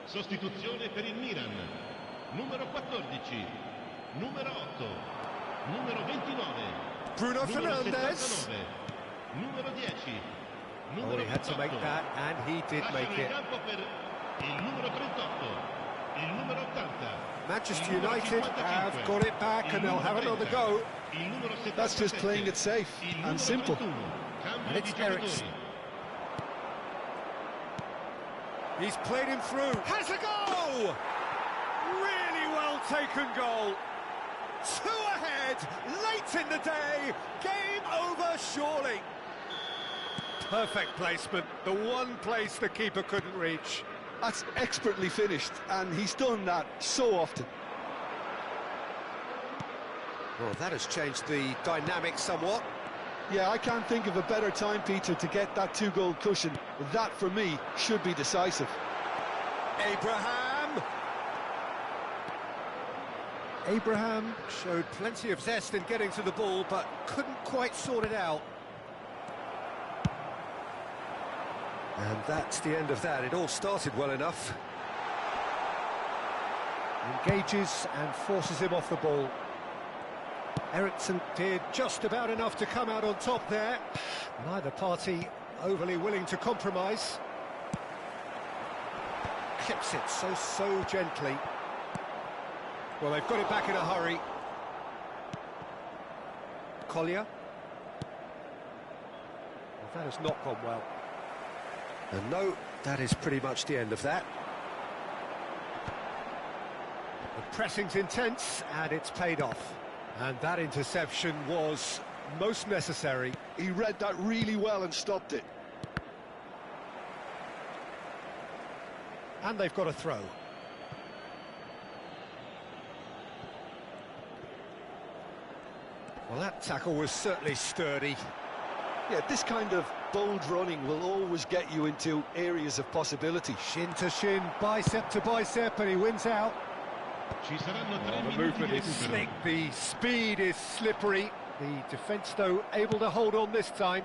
Sostituzione per il Milan. Numero 14, numero 8, numero 29, Bruno numero Fernandes. 79, numero 10, Oh, numero he had to 28. make that, and he did Lasciano make il it. campo per il numero 38, il numero 80. Manchester il numero United 55, have got it back, il and they'll numero have another 30, go. il numero 77, That's just playing it safe il and numero simple. 31, And cambio it's di Eriksen. giocatori. He's played him through. Has a goal! Really well taken goal. 2 ahead, late in the day. Game over, surely. Perfect placement. The one place the keeper couldn't reach. That's expertly finished, and he's done that so often. Well, that has changed the dynamic somewhat. Yeah, I can't think of a better time, Peter, to get that 2-goal cushion. That, for me, should be decisive. Abraham. Abraham showed plenty of zest in getting to the ball, but couldn't quite sort it out. And that's the end of that. It all started well enough. Engages and forces him off the ball. Eriksen did just about enough to come out on top there. Neither party overly willing to compromise. Clips it so gently. Well, they've got it back in a hurry. Collier. Well, that has not gone well. And no, that is pretty much the end of that. The pressing's intense, and it's paid off. And that interception was most necessary. He read that really well and stopped it. And they've got a throw. Well, that tackle was certainly sturdy. Yeah, this kind of bold running will always get you into areas of possibility. Shin to shin, bicep to bicep, and he wins out. Ci saranno 3 The minuti movement di is recupero. slick, the speed is slippery. The defence, though, able to hold on this time.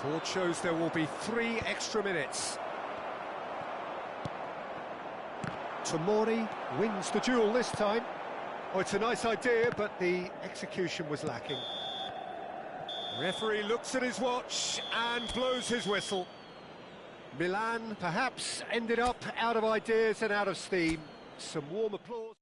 Board shows there will be 3 extra minutes. Tomori wins the duel this time. Oh, it's a nice idea, but the execution was lacking. Referee looks at his watch and blows his whistle. Milan perhaps ended up out of ideas and out of steam. Some warm applause.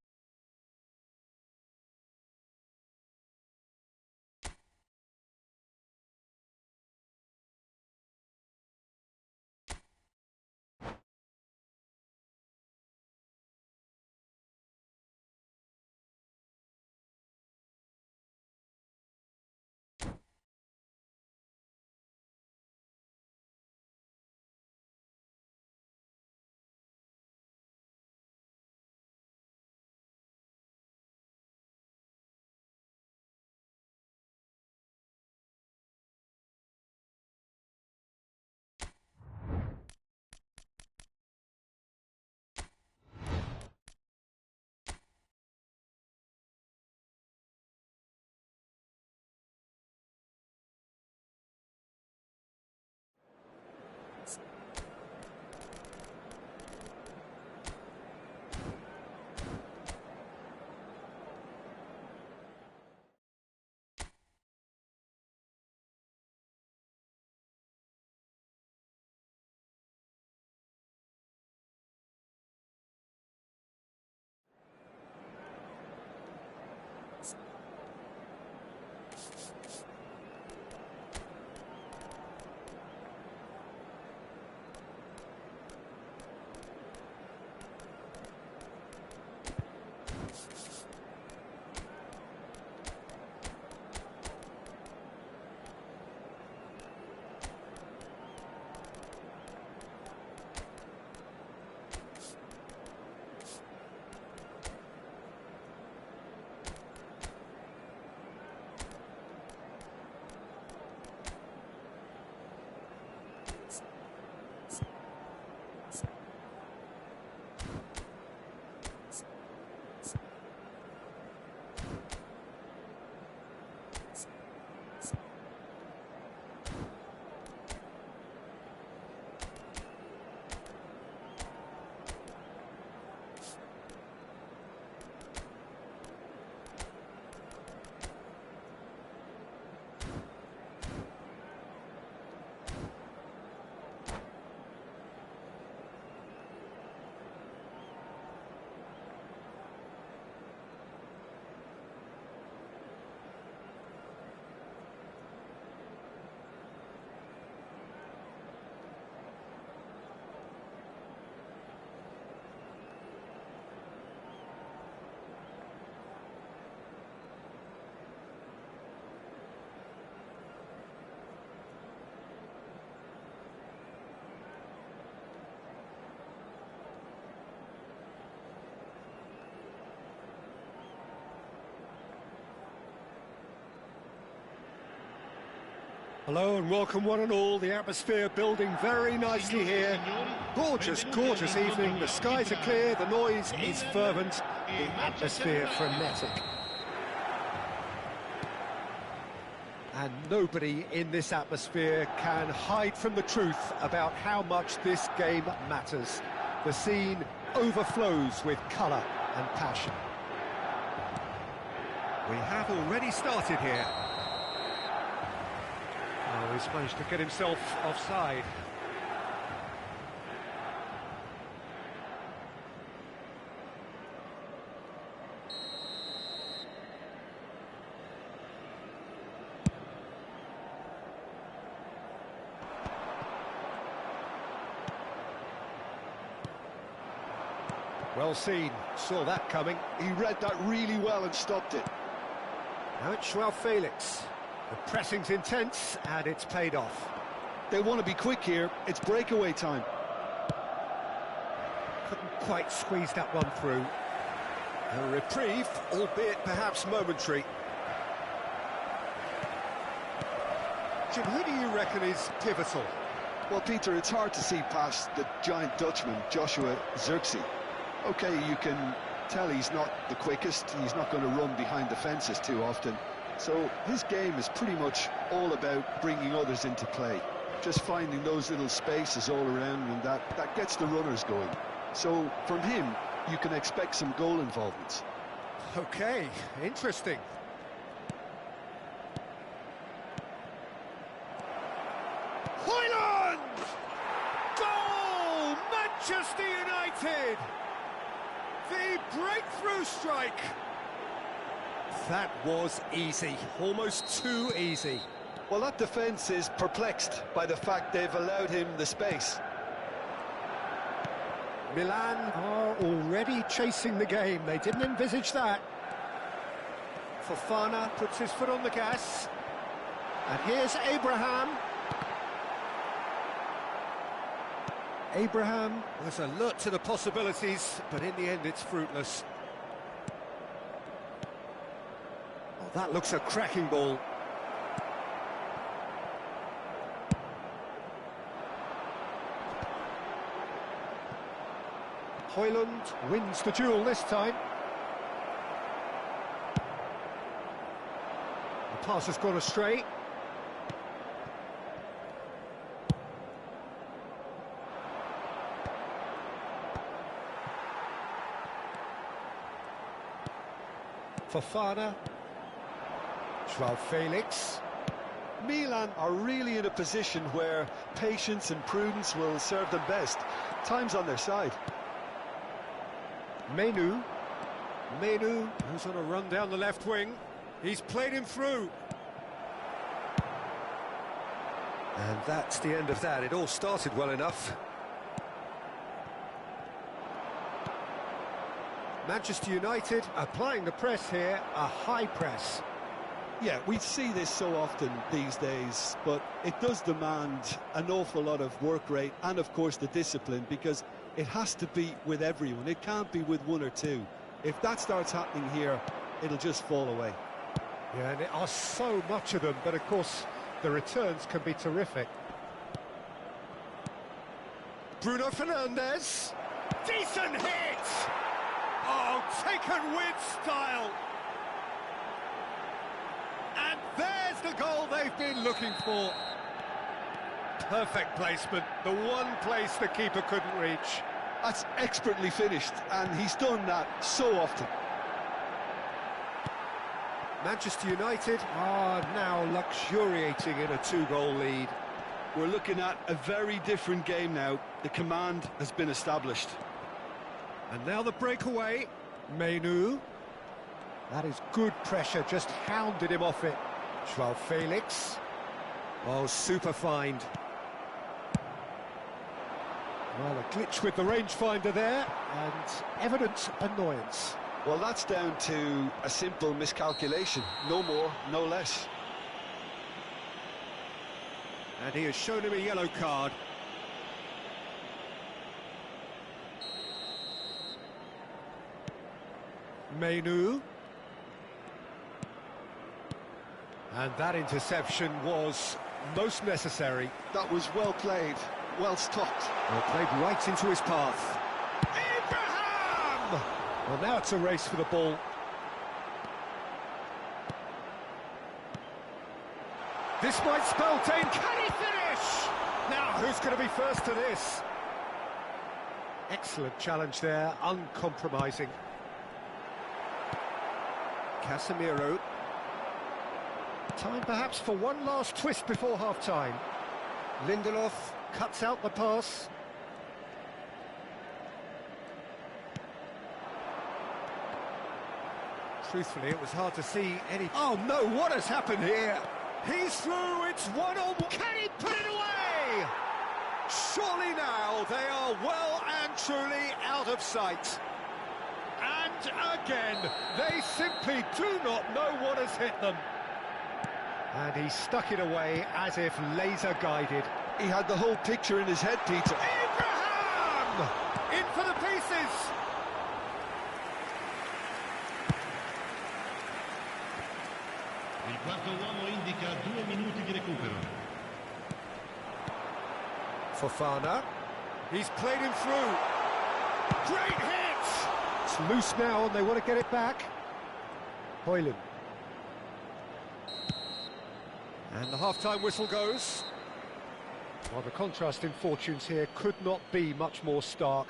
Hello and welcome one and all. The atmosphere building very nicely here. Gorgeous, gorgeous evening. The skies are clear, the noise is fervent, the atmosphere frenetic. And nobody in this atmosphere can hide from the truth about how much this game matters. The scene overflows with colour and passion. We have already started here. Oh, he's managed to get himself offside. Well seen, saw that coming. He read that really well and stopped it. Now it's Joao Felix. The pressing's intense, and it's paid off. They want to be quick here. It's breakaway time. Couldn't quite squeeze that one through. A reprieve, albeit perhaps momentary. Jim, who do you reckon is pivotal? Well, Peter, it's hard to see past the giant Dutchman, Joshua Zirkzee. OK, you can tell he's not the quickest. He's not going to run behind the fences too often. So his game is pretty much all about bringing others into play, just finding those little spaces all around, and that gets the runners going. So from him, you can expect some goal involvements. OK, interesting. Hoyland! Goal! Manchester United! The breakthrough strike! That was easy, almost too easy. Well, that defence is perplexed by the fact they've allowed him the space. Milan are already chasing the game. They didn't envisage that. Fofana puts his foot on the gas. And here's Abraham. Abraham was alert to the possibilities, but in the end it's fruitless. Oh, that looks a cracking ball. Hoyland wins the duel this time. The pass has gone astray. Fofana. Joao Felix. Milan are really in a position where patience and prudence will serve them best. Time's on their side. Menu who's on a run down the left wing. He's played him through. And that's the end of that. It all started well enough. Manchester United applying the press here, a high press. Yeah, we see this so often these days, but it does demand an awful lot of work rate and, of course, the discipline, because it has to be with everyone. It can't be with one or two. If that starts happening here, it'll just fall away. Yeah, and there are so much of them, but of course the returns can be terrific. Bruno Fernandes. Decent hit! Oh, taken with style! And there's the goal they've been looking for. Perfect placement, the one place the keeper couldn't reach. That's expertly finished, and he's done that so often. Manchester United are now luxuriating in a two-goal lead. We're looking at a very different game now. The command has been established. And now the breakaway. Menu. That is good pressure, just hounded him off it. Joao Felix. Oh, super find. Well, a glitch with the rangefinder there, and evident annoyance. Well, that's down to a simple miscalculation. No more, no less. And he has shown him a yellow card. Menu. And that interception was most necessary. That was well played, well stopped. Well, played right into his path. Abraham! Well, now it's a race for the ball. This might spell danger. Can he finish? Now, who's going to be first to this? Excellent challenge there, uncompromising. Casemiro. Time perhaps for one last twist before half-time. Lindelof cuts out the pass. Truthfully, it was hard to see any... Oh no, what has happened here? He's through, it's one-on-one. Can he put it away? Surely now they are well and truly out of sight. And again, they simply do not know what has hit them. And he stuck it away as if laser-guided. He had the whole picture in his head, Peter. Abraham! In for the pieces! Il quarto uomo indica 2 minuti di recupero. Fofana. He's played him through. Great hit! It's loose now and they want to get it back. Hoyland. And the half-time whistle goes. Well, the contrast in fortunes here could not be much more stark.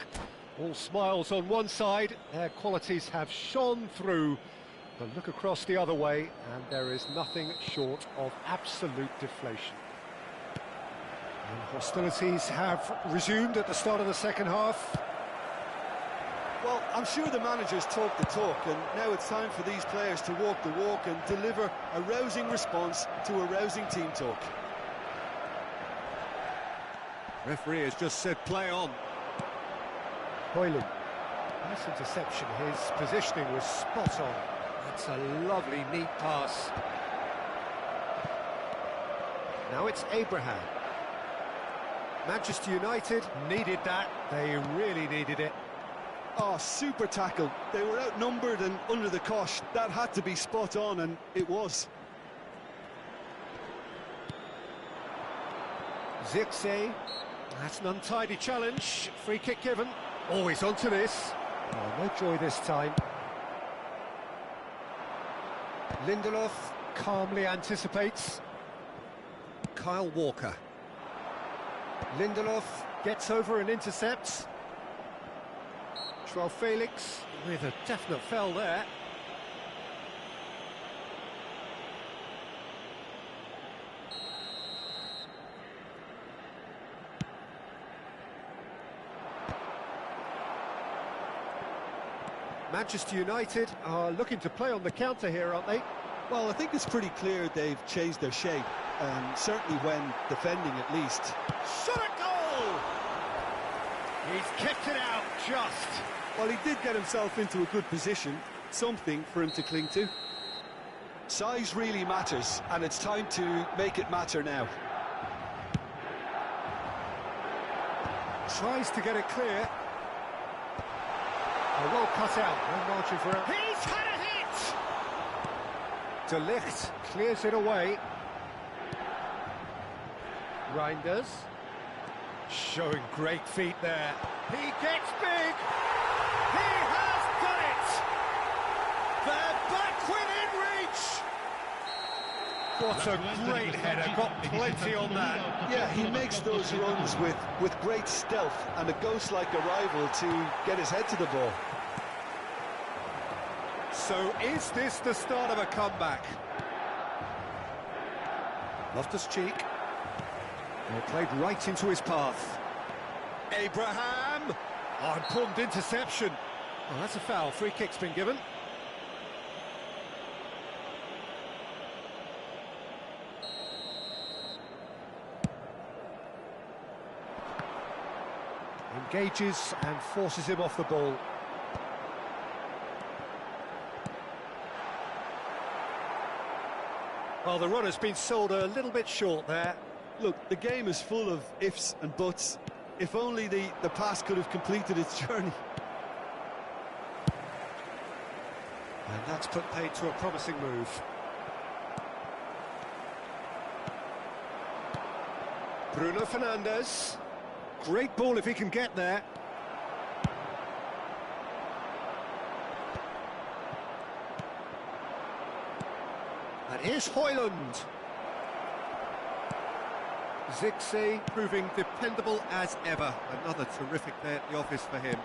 All smiles on one side, their qualities have shone through. But look across the other way, and there is nothing short of absolute deflation. And hostilities have resumed at the start of the second half. Well, I'm sure the managers talk the talk, and now it's time for these players to walk the walk and deliver a rousing response to a rousing team talk. Referee has just said play on. Hoyland. Nice interception. His positioning was spot on. It's a lovely, neat pass. Now it's Abraham. Manchester United needed that. They really needed it. Oh, super tackle. They were outnumbered and under the cosh. That had to be spot on, and it was. Zirkzee. That's an untidy challenge. Free kick given. Always onto this. Oh, no joy this time. Lindelof calmly anticipates. Kyle Walker. Lindelof gets over and intercepts. Felix with a definite foul there. Manchester United are looking to play on the counter here, aren't they? Well, I think it's pretty clear they've changed their shape, certainly when defending at least. Shot at goal! He's kicked it out just. Well, he did get himself into a good position, something for him to cling to. Size really matters, and it's time to make it matter now. Tries to get it clear. Oh, well cut out, no margin for it. He's had a hit! De Ligt clears it away. Reinders. Showing great feet there. He gets big! He has done it! They're back within reach! What a great header, got plenty on that. Yeah, he makes those runs with great stealth and a ghost-like arrival to get his head to the ball. So is this the start of a comeback? Loftus-Cheek. Well, played right into his path. Abraham! Oh, important interception. Oh, that's a foul. Free kick's been given. Engages and forces him off the ball. Well, the run has been sold a little bit short there. Look, the game is full of ifs and buts. If only the pass could have completed its journey. And that's put paid to a promising move. Bruno Fernandes. Great ball if he can get there. And here's Højlund. Zixi proving dependable as ever. Another terrific day at the office for him.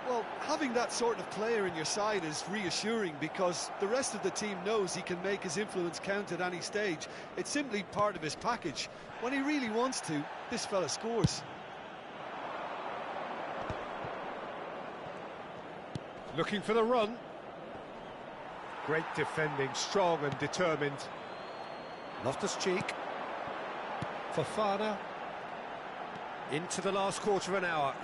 Well, having that sort of player in your side is reassuring because the rest of the team knows he can make his influence count at any stage. It's simply part of his package. When he really wants to, this fella scores. Looking for the run. Great defending, strong and determined. Loftus-Cheek. Fofana. Into the last quarter of an hour.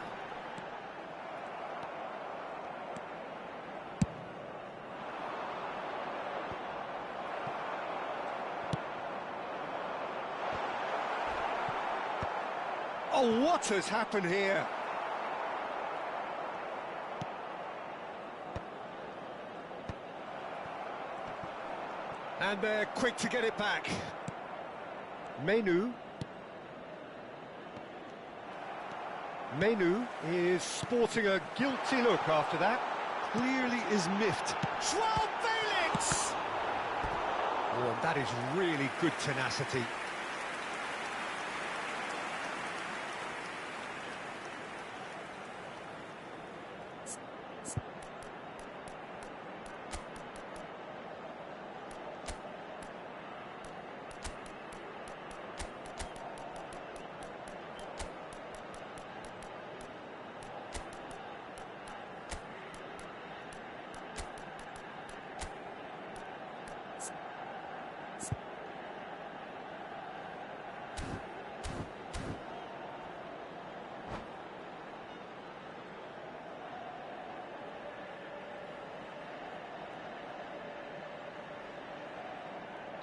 Oh, what has happened here? And they're quick to get it back. Menu is sporting a guilty look after that. Clearly is miffed. Joao Felix! Oh, and that is really good tenacity.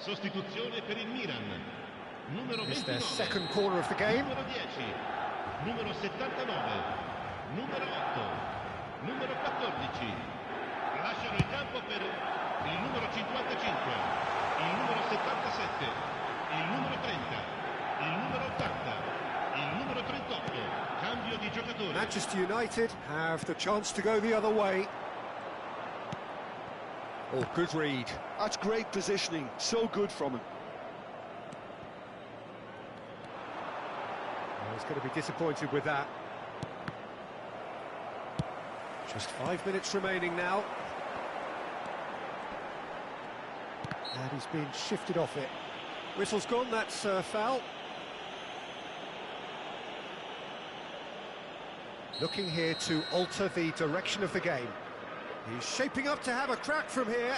Sostituzione per il Milan. Numero 29. It's their second corner of the game. Numero 10. Numero 79. Numero 8. Numero 14. Lasciano il campo per il numero 55. Il numero 77. Il numero 30. Il numero 80. Il numero 38. Cambio di giocatore. Manchester United have the chance to go the other way. Oh, good read. That's great positioning, so good from him. Oh, he's going to be disappointed with that. Just 5 minutes remaining now. And he's been shifted off it. Whistle's gone, that's foul. Looking here to alter the direction of the game. He's shaping up to have a crack from here.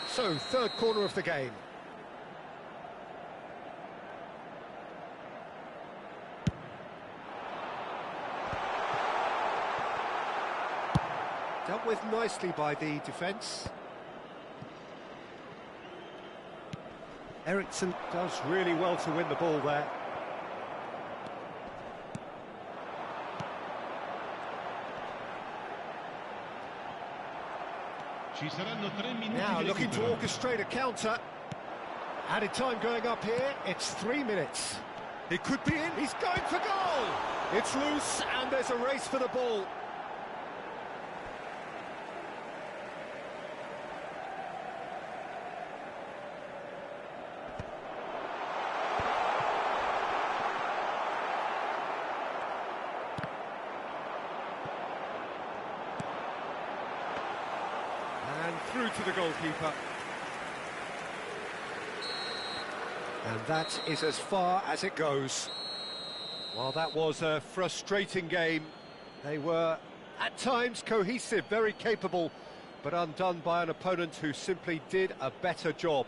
So, third corner of the game. Dealt with nicely by the defence. Eriksson does really well to win the ball there. Now looking to orchestrate a counter. Added time going up here, it's 3 minutes. It could be in, he's going for goal! It's loose and there's a race for the ball. Through to the goalkeeper. And that is as far as it goes. Well, that was a frustrating game. They were, at times, cohesive, very capable, but undone by an opponent who simply did a better job.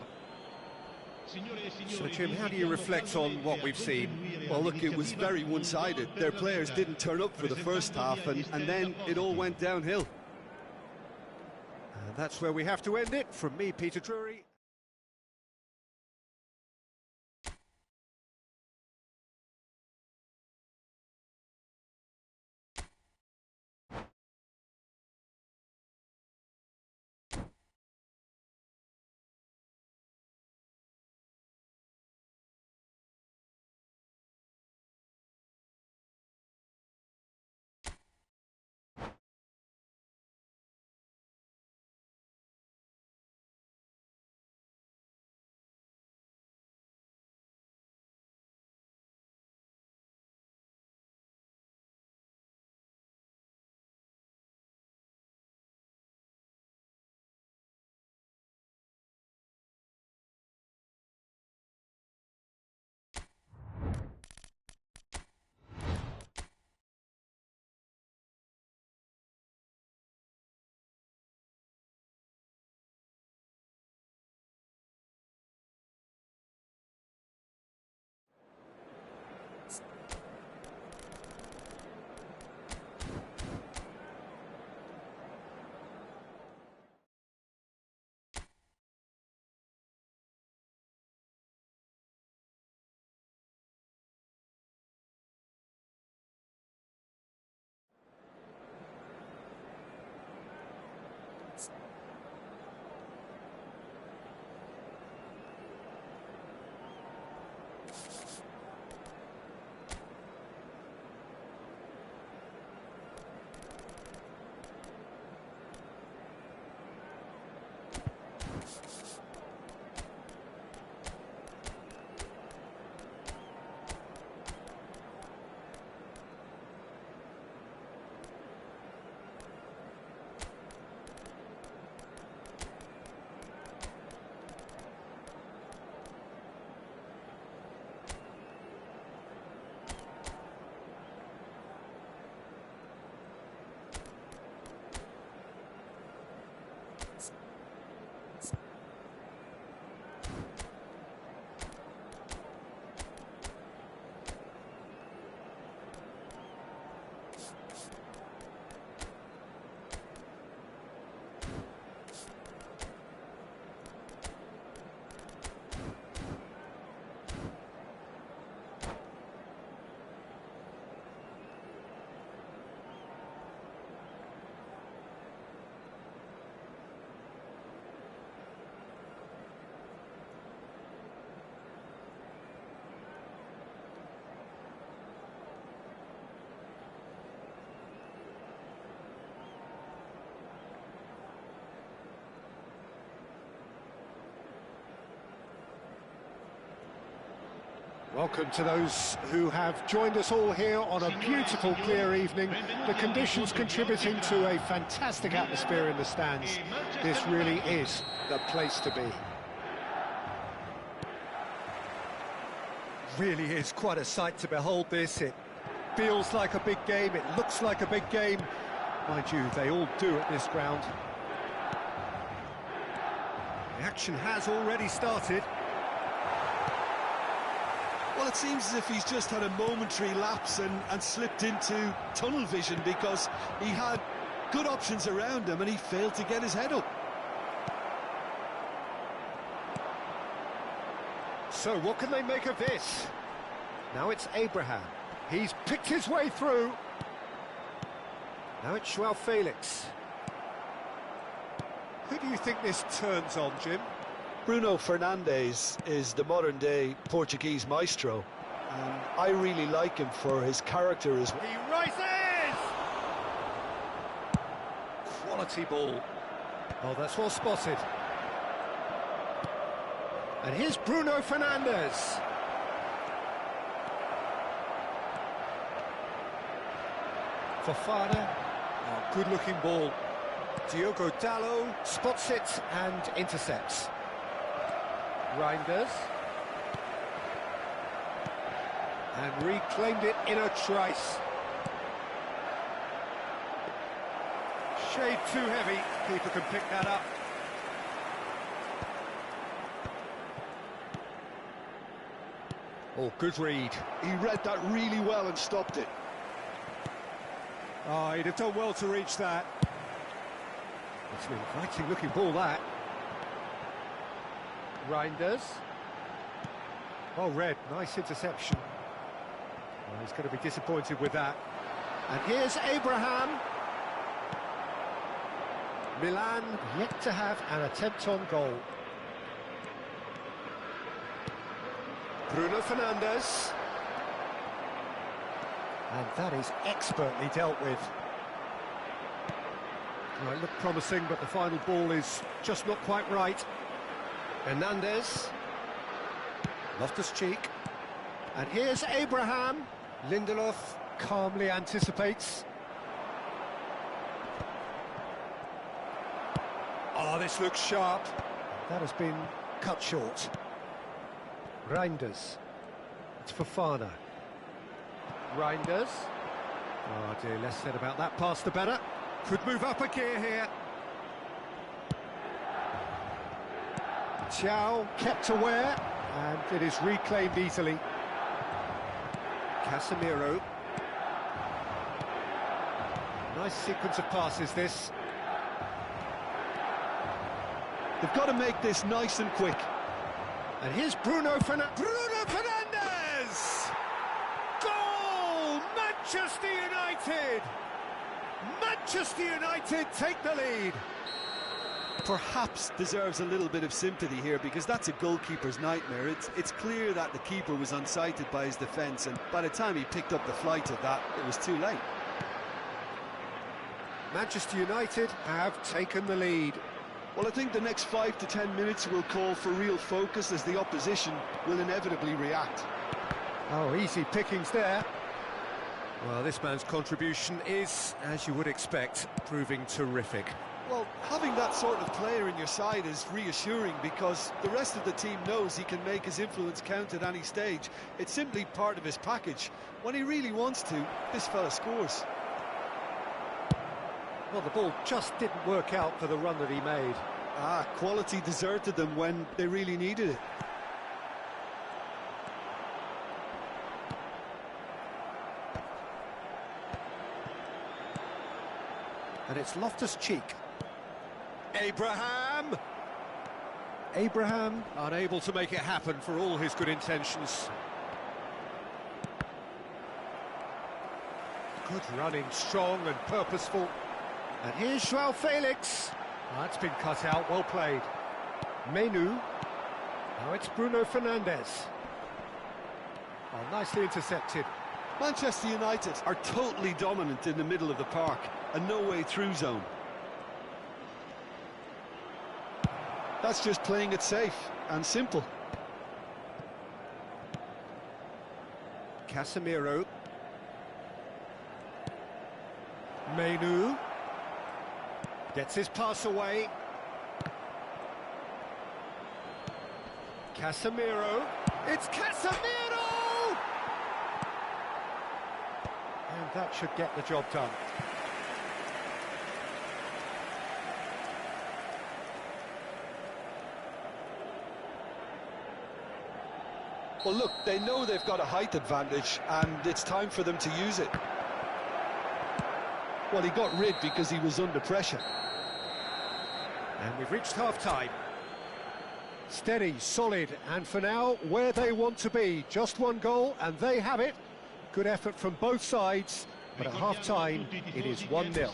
So, Jim, how do you reflect on what we've seen? Well, look, it was very one-sided. Their players didn't turn up for the first half, and then it all went downhill. And that's where we have to end it. From me, Peter Drury. Welcome to those who have joined us all here on a beautiful, clear evening. The conditions contributing to a fantastic atmosphere in the stands. This really is the place to be. Really is quite a sight to behold this. It feels like a big game, it looks like a big game. Mind you, they all do at this ground. The action has already started. Well, it seems as if he's just had a momentary lapse and slipped into tunnel vision, because he had good options around him and he failed to get his head up. So what can they make of this? Now it's Abraham. He's picked his way through. Now it's Joao Felix. Who do you think this turns on, Jim? Bruno Fernandes is the modern-day Portuguese maestro, and I really like him for his character as well. He rises! Quality ball. Oh, that's well spotted. And here's Bruno Fernandes. Fofana. Oh, good-looking ball. Diogo Dalot spots it and intercepts. Reinders. And reclaimed it in a trice. Shade too heavy. Keeper can pick that up. Oh, good read. He read that really well and stopped it. Oh, he'd have done well to reach that. It's an inviting looking ball, that. Reinders. Oh, Red, nice interception. Oh, he's going to be disappointed with that. And here's Abraham. Milan yet to have an attempt on goal. Bruno Fernandes. And that is expertly dealt with. Well, it looked promising, but the final ball is just not quite right. Hernandez. Loftus-Cheek. And here's Abraham. Lindelof calmly anticipates. Oh, this looks sharp. That has been cut short. Reinders. It's Fofana. Reinders. Oh dear, less said about that pass the better. Could move up a gear here. Thiaw kept aware, and it is reclaimed easily. Casemiro. Nice sequence of passes, this. They've got to make this nice and quick. And here's Bruno Fernandes! Goal! Manchester United! Manchester United take the lead. Perhaps deserves a little bit of sympathy here, because that's a goalkeeper's nightmare. It's clear that the keeper was unsighted by his defence, and by the time he picked up the flight of that, it was too late. Manchester United have taken the lead. Well, I think the next 5 to 10 minutes will call for real focus, as the opposition will inevitably react. Oh, easy pickings there. Well, this man's contribution is, as you would expect, proving terrific. Well, having that sort of player in your side is reassuring, because the rest of the team knows he can make his influence count at any stage. It's simply part of his package. When he really wants to, this fella scores. Well, the ball just didn't work out for the run that he made. Quality deserted them when they really needed it. And it's Loftus-Cheek. Abraham! Abraham unable to make it happen for all his good intentions. Good running, strong and purposeful. And here's Joao Felix. That's been cut out, well played. Menu. Now it's Bruno Fernandes. Oh, nicely intercepted. Manchester United are totally dominant in the middle of the park, a no-way-through zone. That's just playing it safe and simple. Casemiro. Menu. Gets his pass away. Casemiro. It's Casemiro! And that should get the job done. Well, look, they know they've got a height advantage, and it's time for them to use it. Well, he got rid because he was under pressure. And we've reached half-time. Steady, solid, and for now, where they want to be. Just one goal, and they have it. Good effort from both sides, but at half-time, it is 1-0.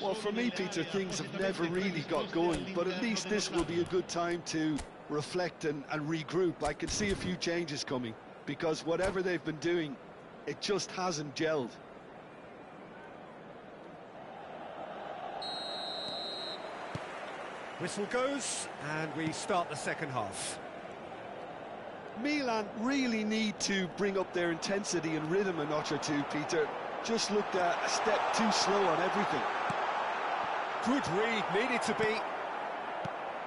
Well, for me, Peter, things have never really got going, but at least this will be a good time to reflect and regroup. I can see a few changes coming, because whatever they've been doing, it just hasn't gelled. Whistle goes, and we start the second half. Milan really need to bring up their intensity and rhythm a notch or two, Peter. Just looked a step too slow on everything. Good read, needed to be.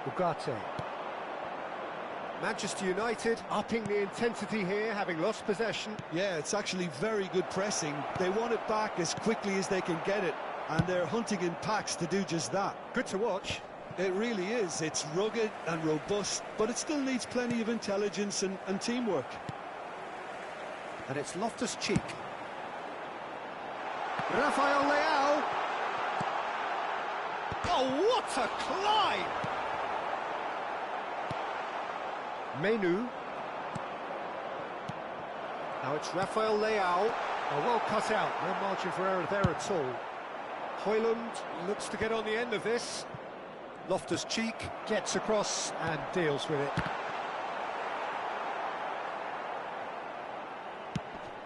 Ugarte. Manchester United upping the intensity here, having lost possession. Yeah, it's actually very good pressing. They want it back as quickly as they can get it, and they're hunting in packs to do just that. Good to watch. It really is. It's rugged and robust, but it still needs plenty of intelligence and teamwork. And it's Loftus-Cheek. Rafael Leao. Oh, what a climb! Menu. Now it's Rafael Leao. Oh, well cut out. No margin for error there at all. Højlund looks to get on the end of this. Loftus-Cheek gets across and deals with it.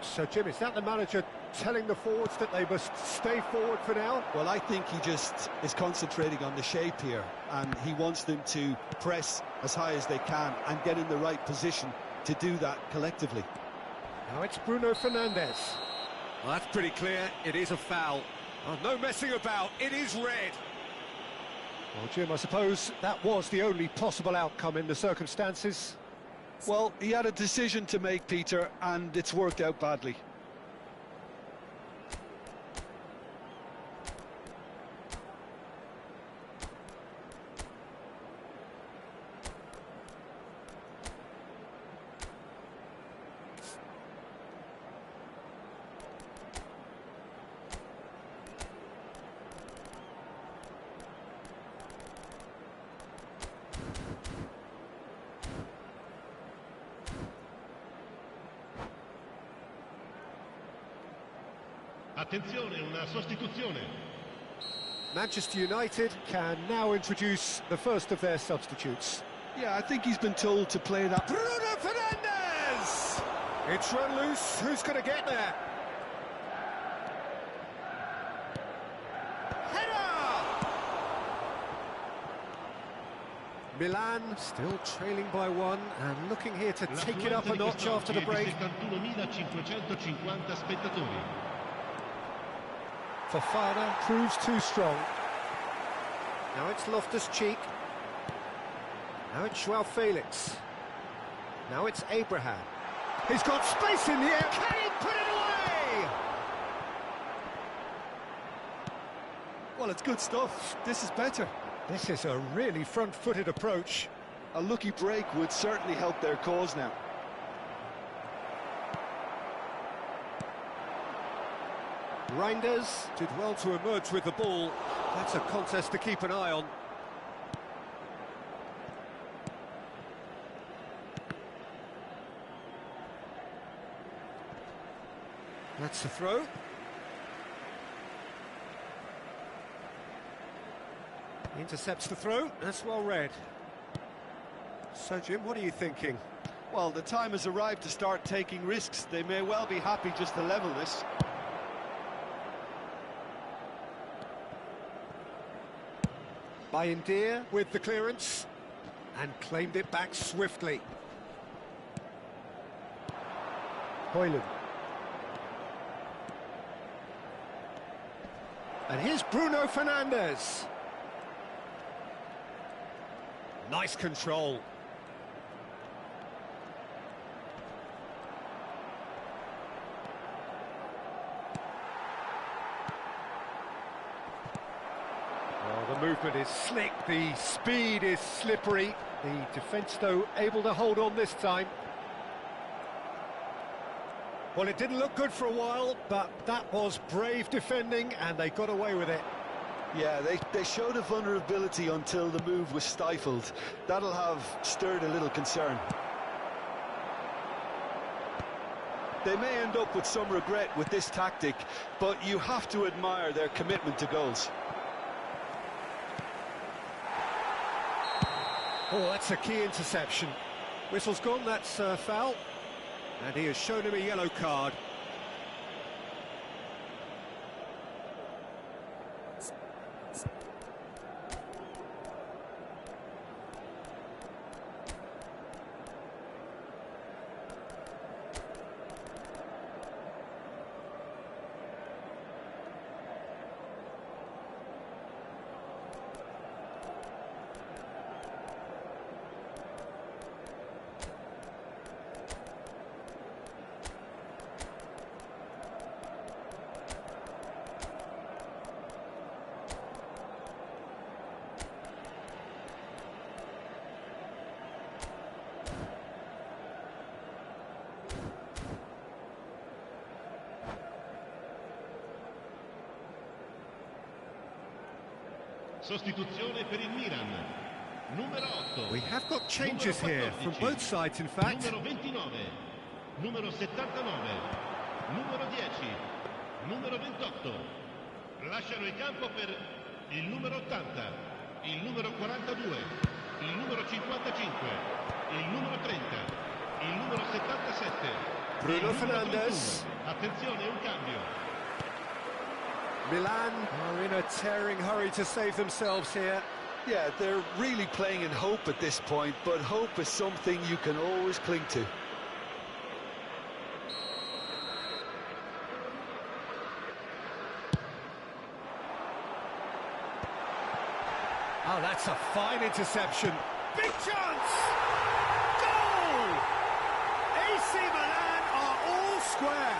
So, Jim, is that the manager telling the forwards that they must stay forward for now? Well, I think he just is concentrating on the shape here, and he wants them to press as high as they can and get in the right position to do that collectively. Now it's Bruno Fernandes. Well, that's pretty clear. It is a foul. Oh, no messing about. It is red. Well, Jim, I suppose that was the only possible outcome in the circumstances. Well, he had a decision to make, Peter, and it's worked out badly. Attenzione, una sostituzione. Manchester United can now introduce the first of their substitutes. Yeah, I think he's been told to play that. Bruno Fernandes! It's run loose. Who's going to get there? Header! Milan still trailing by one and looking here to take it up a notch after the break. 71.550 spettatori. Fofana proves too strong. Now it's Loftus-Cheek. Now it's Joao Felix. Now it's Abraham. He's got space in the air. Can he put it away? Well, it's good stuff. This is better. This is a really front-footed approach. A lucky break would certainly help their cause now. Reinders did well to emerge with the ball. That's a contest to keep an eye on. That's the throw. Intercepts the throw. That's well read. So, Jim, what are you thinking? Well, the time has arrived to start taking risks. They may well be happy just to level this. Bayindir with the clearance and claimed it back swiftly. Hoyland. And here's Bruno Fernandes. Nice control. Well, the movement is slick, the speed is slippery. The defence, though, able to hold on this time. Well, it didn't look good for a while, but that was brave defending, and they got away with it. Yeah, they showed a vulnerability until the move was stifled. That'll have stirred a little concern. They may end up with some regret with this tactic, but you have to admire their commitment to goals. Oh, that's a key interception. Whistle's gone, that's foul. And he has shown him a yellow card. Sostituzione per il Milan. Numero 8. We have got changes here from both sides, in fact. Numero 29. Numero 79. Numero 10. Numero 28. Lasciano il campo per il numero 80, il numero 42, il numero 55, il numero 30, il numero 77. Bruno Fernandes. Attenzione, un cambio. Milan are in a tearing hurry to save themselves here. Yeah, they're really playing in hope at this point, but hope is something you can always cling to. Oh, that's a fine interception. Big chance! Goal! AC Milan are all square.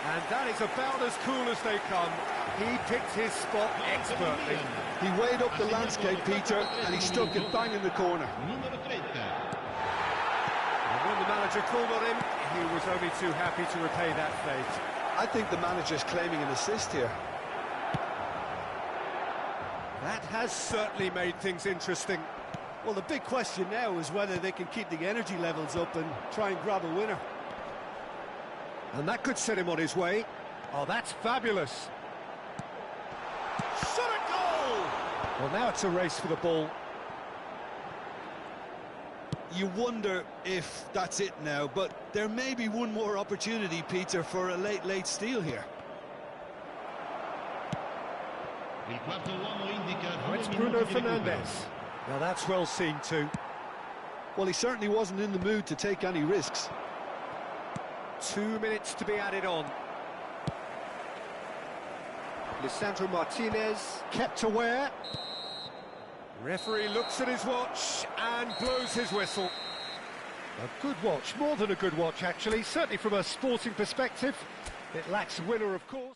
And that is about as cool as they come. He picked his spot expertly. He weighed up the landscape, Peter, and he stuck it bang in the corner. Numero 30. And when the manager called on him, he was only too happy to repay that fate. I think the manager's claiming an assist here. That has certainly made things interesting. Well, the big question now is whether they can keep the energy levels up and try and grab a winner. And that could set him on his way. Oh, that's fabulous. Shot a goal! Well, now it's a race for the ball. You wonder if that's it now, but there may be one more opportunity, Peter, for a late steal here. Il quarto uomo indica Oh, it's 2 Bruno minuti di recupero. Fernandes. Now that's well seen too. Well, he certainly wasn't in the mood to take any risks. 2 minutes to be added on. Lisandro Martinez kept aware. Referee looks at his watch and blows his whistle. A good watch, more than a good watch actually, certainly from a sporting perspective. It lacks a winner, of course.